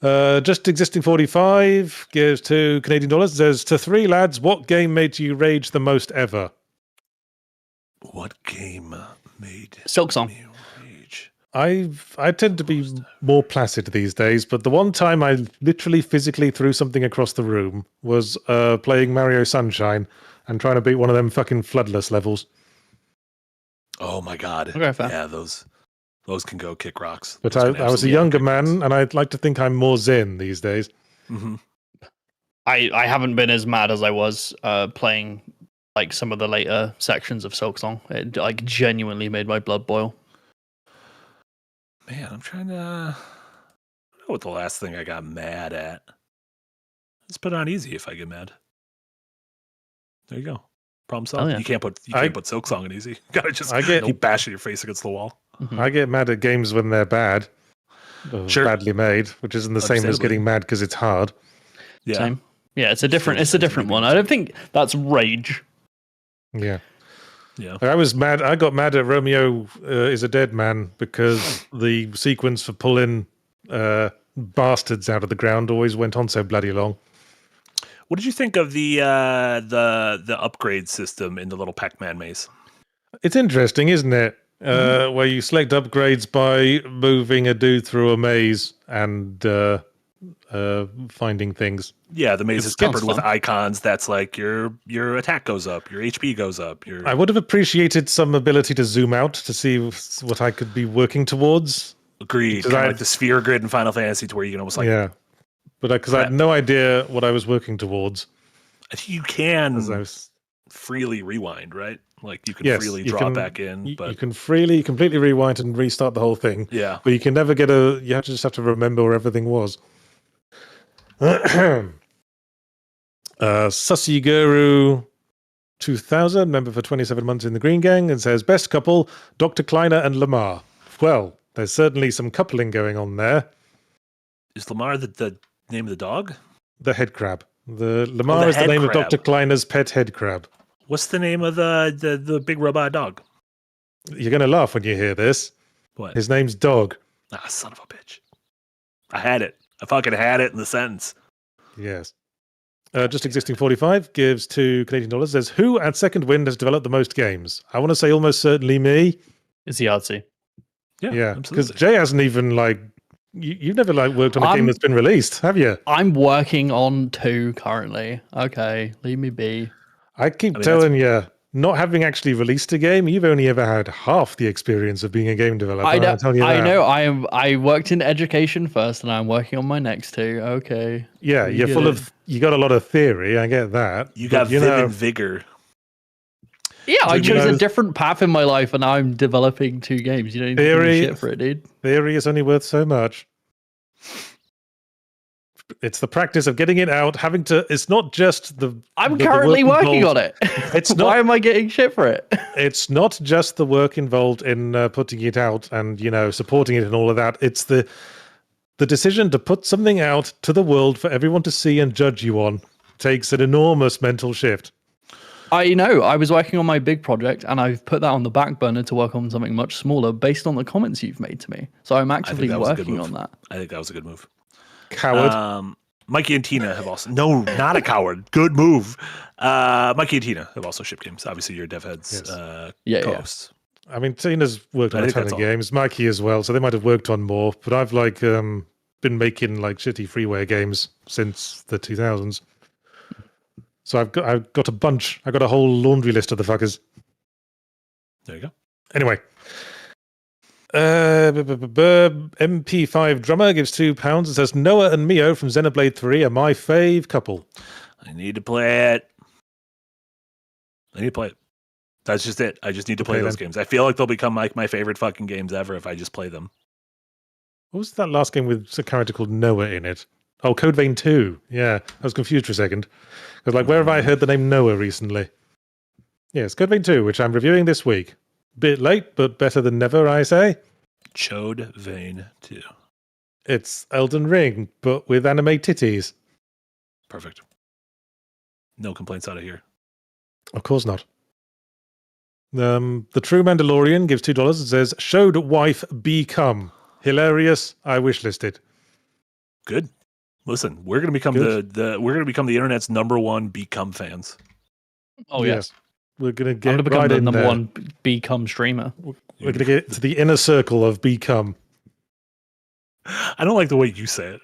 Just existing 45 gives to Canadian dollars. Says to 3 lads, what game made you rage the most ever? What game made Silksong. me rage? I tend to be more placid these days, but the one time I literally physically threw something across the room was playing Mario Sunshine and trying to beat one of them fucking floodless levels. Oh my god! Okay, fair. Yeah, those can go kick rocks. But Those I can was a absolutely younger kick man, rocks. and I'd like to think I'm more zen these days. Mm-hmm. I haven't been as mad as I was playing like some of the later sections of Silksong. It like genuinely made my blood boil. Man, I'm trying to. I don't know what the last thing I got mad at. Let's put it on easy if I get mad. There you go. Problem solved. yeah. You can't put Silksong in easy. You gotta just keep bashing your face against the wall. Mm-hmm. I get mad at games when they're bad, or badly made, which isn't the same as getting mad because it's hard. Yeah. Same. Yeah, it's a different one. I don't think that's rage. Yeah. Yeah. I was mad. I got mad at Romeo is a Dead Man because the sequence for pulling bastards out of the ground always went on so bloody long. What did you think of the upgrade system in the little Pac-Man maze? It's interesting, isn't it? Where you select upgrades by moving a dude through a maze and finding things. Yeah, the maze is covered with icons. That's like your attack goes up, your HP goes up. I would have appreciated some ability to zoom out to see what I could be working towards. Agreed. Kind of like the sphere grid in Final Fantasy, to where you can almost like but because I had no idea what I was working towards. I think you can freely rewind, right? Like you can freely draw it back in. But you can freely, completely rewind and restart the whole thing. Yeah. But you can never get you just have to remember where everything was. Susiguru 2000, member for 27 months in the Green Gang, and says, best couple, Dr. Kleiner and Lamar. Well, there's certainly some coupling going on there. Is Lamar the name of the dog? The head crab. Lamar is the name of Dr. Kleiner's pet head crab. What's the name of the big robot dog? You're going to laugh when you hear this. What? His name's Dog. Ah, son of a bitch. I had it. I fucking had it in the sentence. Yes. Just existing 45 gives to Canadian dollars. Says, who at Second Wind has developed the most games? I want to say almost certainly me. It's Yahtzee. Yeah, because Jay hasn't even you've never worked on a game that's been released, have you? I'm working on 2 currently. Okay, leave me be. I keep telling you, not having actually released a game, you've only ever had half the experience of being a game developer. I know. I worked in education first, and I'm working on my next 2. Okay. Yeah, you got a lot of theory. I get that. You got viv and vigor. Yeah, I chose a different path in my life, and now I'm developing 2 games. You don't need to give me shit for it, dude. Theory is only worth so much. It's the practice of getting it out, having to. It's not just the. I'm currently working on it. It's not. Why am I getting shit for it? It's not just the work involved in putting it out and supporting it and all of that. It's the decision to put something out to the world for everyone to see and judge you on takes an enormous mental shift. I know. I was working on my big project, and I've put that on the back burner to work on something much smaller, based on the comments you've made to me. So I'm actively working on that. I think that was a good move. Coward. Mikey and Tina have also not a coward. Good move. Mikey and Tina have also shipped games. Obviously, your dev heads co-hosts. I mean, Tina's worked on a ton of games. Mikey as well, so they might have worked on more. But I've been making shitty freeware games since the 2000s. So I've got a bunch. I've got a whole laundry list of the fuckers. There you go. Anyway. MP5 Drummer gives £2 and says, Noah and Mio from Xenoblade 3 are my fave couple. I need to play it. That's just it. I just need to play those games. I feel like they'll become my favorite fucking games ever if I just play them. What was that last game with a character called Noah in it? Oh, Code Vein 2. Yeah, I was confused for a second. Because where have I heard the name Noah recently? Yes, Code Vein 2, which I'm reviewing this week. Bit late, but better than never, I say. Chode Vein 2. It's Elden Ring, but with anime titties. Perfect. No complaints out of here. Of course not. The True Mandalorian gives $2 and says, "Showed wife become hilarious. I wishlisted." Good. Listen, we're gonna become the internet's #1 become fans. Oh yes, we're gonna I'm get gonna become right the in number there. one become streamer. We're gonna get to the inner circle of become. I don't like the way you say it.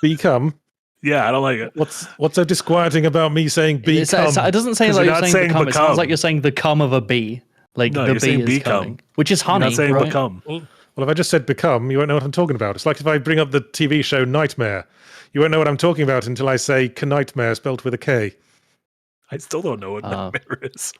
Become. Yeah, I don't like it. What's so disquieting about me saying become? It doesn't say 'Cause like you're you're not saying saying become. It sounds become. like you're saying the come of a bee. Like No, the you're bee saying is become. coming, which is You're honey, not saying right? become. Well, if I just said become, you won't know what I'm talking about. It's like if I bring up the TV show Nightmare. You won't know what I'm talking about until I say Knightmare spelt with a K. I still don't know what Nightmare is.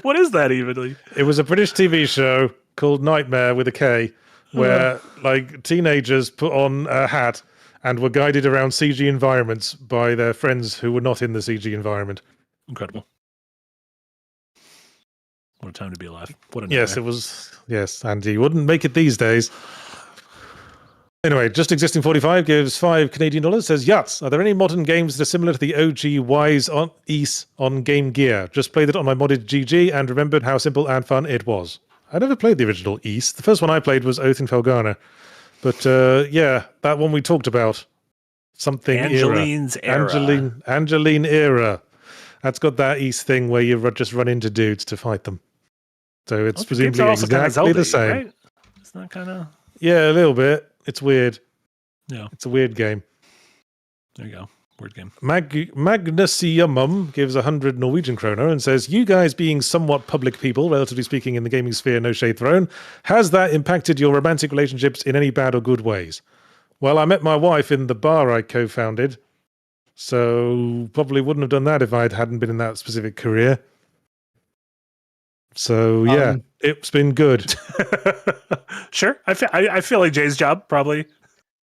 What is that even? It was a British TV show called Nightmare with a K, where like teenagers put on a hat and were guided around CG environments by their friends who were not in the CG environment. Incredible. What a time to be alive. What a Yes, nightmare. it was. Yes, and you wouldn't make it these days. Anyway, Just Existing 45 gives $5 Canadian, says, "Yahtzee, are there any modern games that are similar to the OG Wise on Ease on Game Gear? Just played it on my modded GG and remembered how simple and fun it was." I never played the original East. The first one I played was Oath in Felghana. But yeah, that one we talked about. Something Angeline's era. Angeline era. That's got that East thing where you just run into dudes to fight them. So it's presumably exactly the same. Right? It's not kind of... Yeah, a little bit. It's weird. Yeah. It's a weird game. There you go. Weird game. Magnesiumum gives 100 Norwegian kroner and says, "You guys being somewhat public people, relatively speaking, in the gaming sphere, no shade thrown, has that impacted your romantic relationships in any bad or good ways?" Well, I met my wife in the bar I co-founded, so probably wouldn't have done that if I hadn't been in that specific career. So yeah, it's been good. Sure. I feel like Jay's job probably.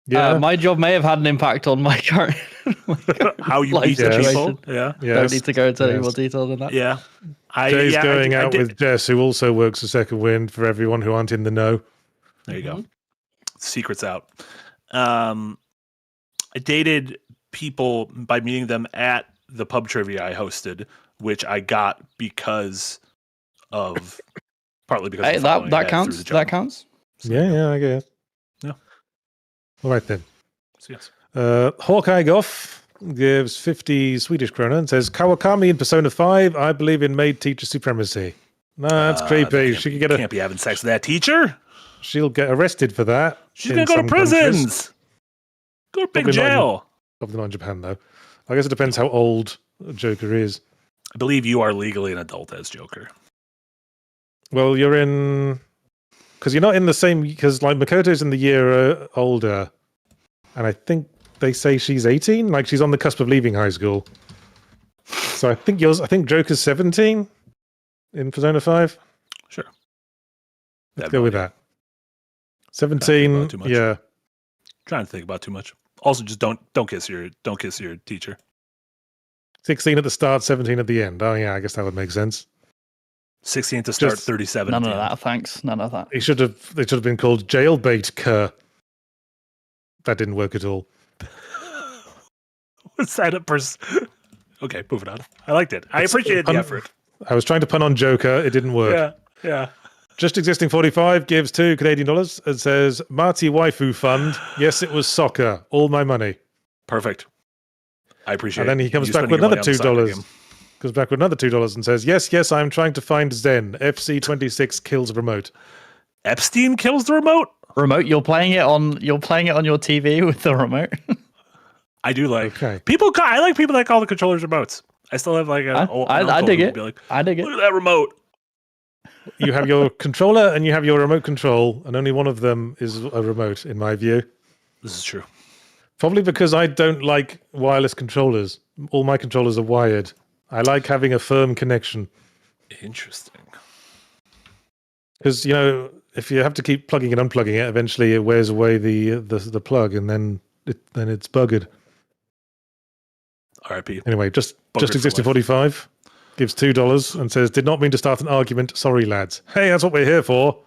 Yeah, my job may have had an impact on my current how you life beat the situation. people. Yeah. Don't need to go into any more detail than that. Yeah. Jay's going out with Jess, who also works for Second Wind, for everyone who aren't in the know. There you go. Secrets out. I dated people by meeting them at the pub trivia I hosted, which I got partly because Hey, of the following that I had counts. through the job. That counts. So, Yeah, I guess. Yeah. All right then. So, yes. Hawkeye Goff gives 50 Swedish krona and says, "Kawakami in Persona 5, I believe in maid teacher supremacy." No, that's creepy. She Can't be having sex with that teacher. She'll get arrested for that. She's gonna go to prisons. Go to big jail. Probably not in Japan though. I guess it depends how old Joker is. I believe you are legally an adult as Joker. Well, you're in because you're not in the same because like Makoto's in the year older, and I think they say she's 18. Like she's on the cusp of leaving high school. So I think Joker's 17 in Persona 5. Sure. Let's go with that. 17. Yeah. Trying to think about too much. Also, just don't kiss your teacher. 16 at the start, 17 at the end. Oh yeah, I guess that would make sense. 16 at the start, 37. None of that, thanks. None of that. They should have been called Jailbait Kerr. That didn't work at all. What's that a person? Okay, moving on. I liked it. I appreciated the effort. I was trying to pun on Joker. It didn't work. Yeah. Just Existing 45 gives $2 Canadian and says, "Marty Waifu Fund. Yes, it was soccer. All my money." Perfect. I appreciate it. And then he comes back with another $2. Comes back with another $2 and says, Yes, I'm trying to find Zen. FC26 kills remote." Epstein kills the remote? Remote, you're playing it on your TV with the remote. I do like people. I like people that call the controllers remotes. I still have like I dig it. Like, I dig it. Look at that remote. You have your controller and you have your remote control, and only one of them is a remote, in my view. This is true. Probably because I don't like wireless controllers. All my controllers are wired. I like having a firm connection. Interesting. Because, if you have to keep plugging and unplugging it, eventually it wears away the plug, and then it's buggered. R.I.P. Anyway, just Existing 45 gives $2 and says, "Did not mean to start an argument. Sorry, lads." Hey, that's what we're here for.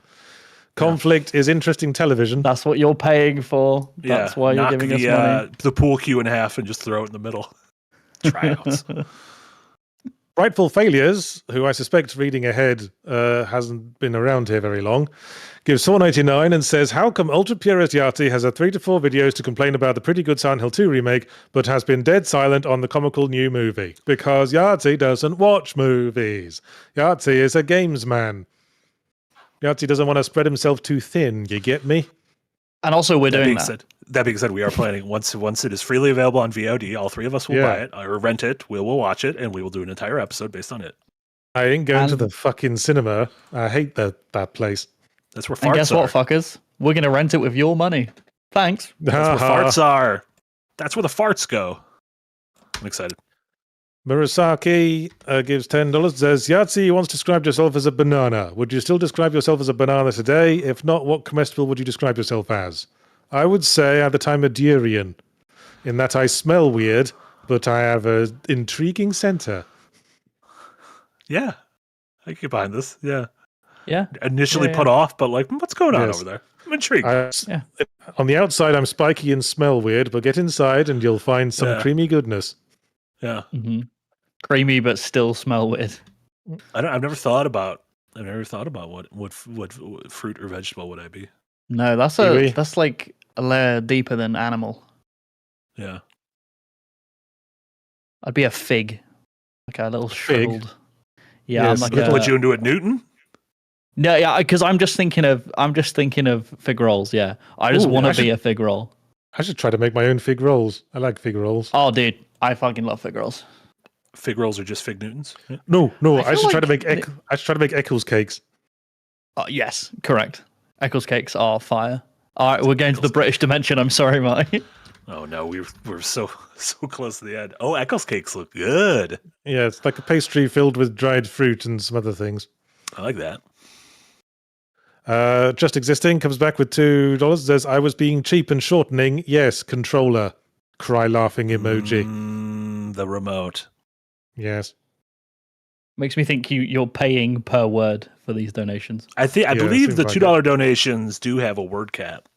Conflict is interesting television. That's what you're paying for. That's why you're giving us money. The pool cue in half and just throw it in the middle. Tryouts. Frightful Failures, who I suspect reading ahead hasn't been around here very long, gives 4.99 and says, how come Ultra Purist Yahtzee has 3 to 4 videos to complain about the pretty good Silent Hill 2 remake, but has been dead silent on the comical new movie? Because Yahtzee doesn't watch movies. Yahtzee is a games man. Yahtzee doesn't want to spread himself too thin, you get me? And also, we're doing that. That being said, we are planning once it is freely available on VOD, all 3 of us will buy it or rent it. We will watch it, and we will do an entire episode based on it. I ain't going to the fucking cinema. I hate that place. That's where farts are. And guess what, fuckers? We're going to rent it with your money. Thanks. That's where farts are. That's where the farts go. I'm excited. Murasaki gives $10. Says, Yahtzee once described yourself as a banana. Would you still describe yourself as a banana today? If not, what comestible would you describe yourself as? I would say at the time a durian, in that I smell weird, but I have an intriguing center. Yeah, I can get behind this. Yeah. Yeah. Initially put off, but like, what's going on over there? I'm intrigued. On the outside, I'm spiky and smell weird, but get inside and you'll find some creamy goodness. Yeah. Mm-hmm. Creamy, but still smell weird. I've never thought about what fruit or vegetable would I be? No, that's like a layer deeper than animal. Yeah. I'd be a fig, like a little shriveled. Yeah, yes, I'm like put you into a Newton. No, yeah, because I'm just thinking of fig rolls. Yeah, I just want to be a fig roll. I should try to make my own fig rolls. I like fig rolls. Oh, dude, I fucking love fig rolls. Fig rolls are just fig Newtons. Yeah. No, I should try to make Eccles cakes. Yes, correct. Eccles cakes are fire. All right, we're going to the British dimension. I'm sorry, Marty. Oh no, we're so close to the end. Oh, Eccles cakes look good. Yeah, it's like a pastry filled with dried fruit and some other things. I like that. Just Existing comes back with $2. Says, I was being cheap and shortening. Yes, controller. Cry laughing emoji. The remote. Yes. Makes me think you're paying per word for these donations. I believe the $2 donations do have a word cap.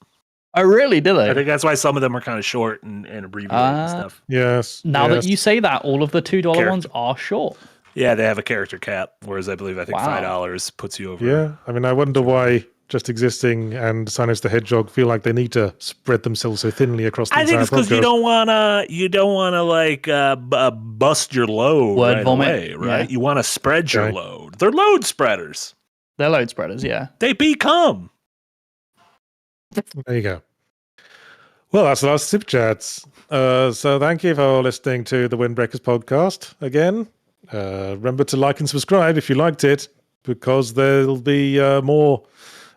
Oh, really? Do they? I think that's why some of them are kind of short and abbreviated and stuff. Yes. Now that you say that, all of the $2 ones are short. Yeah, they have a character cap, whereas I think $5 puts you over. Yeah, I mean, I wonder why Just Existing and Silence the Hedgehog feel like they need to spread themselves so thinly across the entire podcast. I think it's because you don't wanna like bust your load right away, right? Yeah. You want to spread your load. They're load spreaders. They're load spreaders, yeah. They become. There you go. Well, that's the last Super Chats. So thank you for listening to the Windbreakers podcast again. Remember to like and subscribe if you liked it, because there'll be more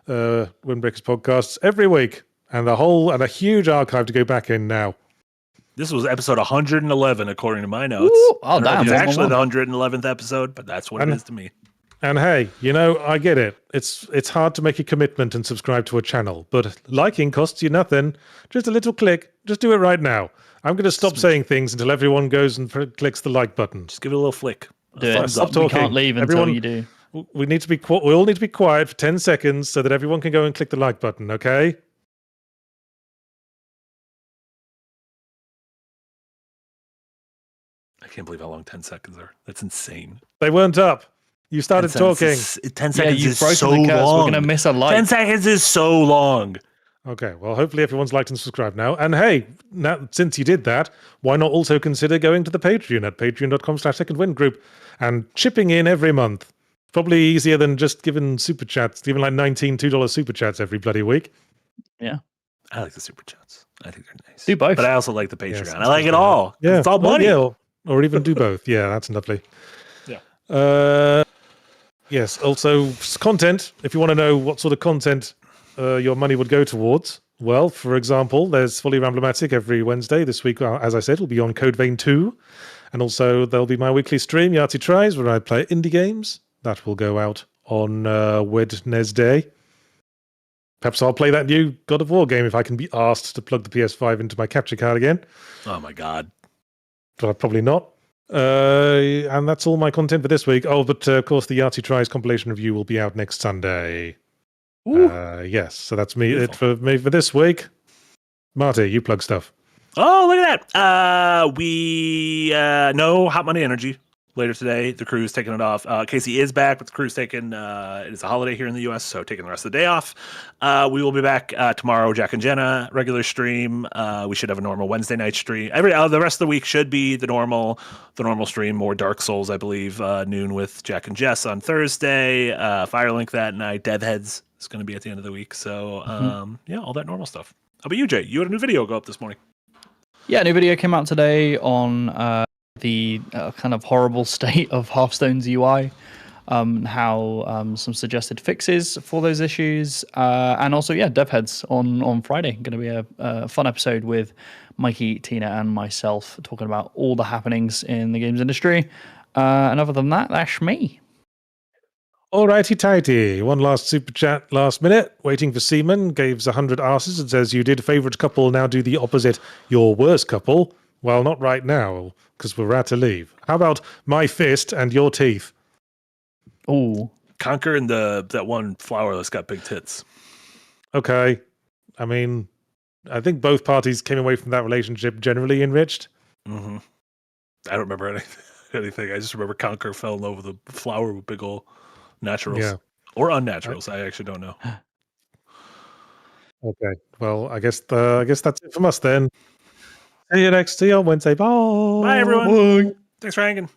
Windbreakers podcasts every week, and a huge archive to go back in now. This was episode 111 according to my notes. Ooh, oh, damn! It's actually the 111th episode, but that's what it is to me. And hey, I get it. It's hard to make a commitment and subscribe to a channel, but liking costs you nothing. Just a little click. Just do it right now. I'm going to stop saying things until everyone goes and clicks the like button. Just give it a little flick. Stop talking. We can't leave until you do. We need to be. We all need to be quiet for 10 seconds so that everyone can go and click the like button. Okay. I can't believe how long 10 seconds are. That's insane. They weren't up. You started talking. 10 seconds is so long. We're going to miss a like. 10 seconds is so long. Okay, well, hopefully everyone's liked and subscribed now. And hey, now since you did that, why not also consider going to the Patreon at patreon.com/secondwindgroup and chipping in every month. Probably easier than just giving super chats, giving like $2 super chats every bloody week. Yeah. I like the super chats. I think they're nice. Do both. But I also like the Patreon. Yes, I like it all. Yeah. It's all money. Or even do both. Yeah, that's lovely. Yeah. Yes, also content. If you want to know what sort of content your money would go towards, well, for example, there's Fully Ramblematic every Wednesday. This week, as I said, will be on Code Vein 2. And also there'll be my weekly stream, Yahtzee Tries, where I play indie games. That will go out on Wednesday. Perhaps I'll play that new God of War game if I can be asked to plug the PS5 into my capture card again. Oh my God. But probably not. And that's all my content for this week. Oh, but of course the Yahtzee Tries compilation review will be out next Sunday. Yes, so that's it for me for this week. Marty, you plug stuff. Oh, look at that. We know Hot Money Energy later today. The crew's taking it off. Casey is back, but the crew's taking it is a holiday here in the U.S., so taking the rest of the day off. We will be back tomorrow. Jack and Jenna regular stream. We should have a normal Wednesday night stream. The rest of the week should be the normal stream. More Dark Souls, I believe, noon with Jack and Jess on Thursday. Firelink that night. Deadheads is going to be at the end of the week. So yeah, all that normal stuff. How about you, Jay? You had a new video go up this morning. Yeah, a new video came out today on the kind of horrible state of Hearthstone's UI, how some suggested fixes for those issues, and also, yeah, dev heads on Friday. Going to be a fun episode with Mikey, Tina, and myself talking about all the happenings in the games industry. And other than that, that's me. Alrighty tighty. One last super chat last minute. Waiting for Seaman. Gives 100 arses and says, you did favourite couple, now do the opposite. Your worst couple. Well, not right now, because we're about to leave. How about my fist and your teeth? Oh, Conquer and that one flower that's got big tits. Okay. I mean, I think both parties came away from that relationship generally enriched. Mm-hmm. I don't remember anything. I just remember Conquer fell in love with a flower with big old naturals or unnaturals. I actually don't know. Okay. Well, I guess that's it from us then. See you on Wednesday. Bye. Bye, everyone. Bye. Thanks for hanging.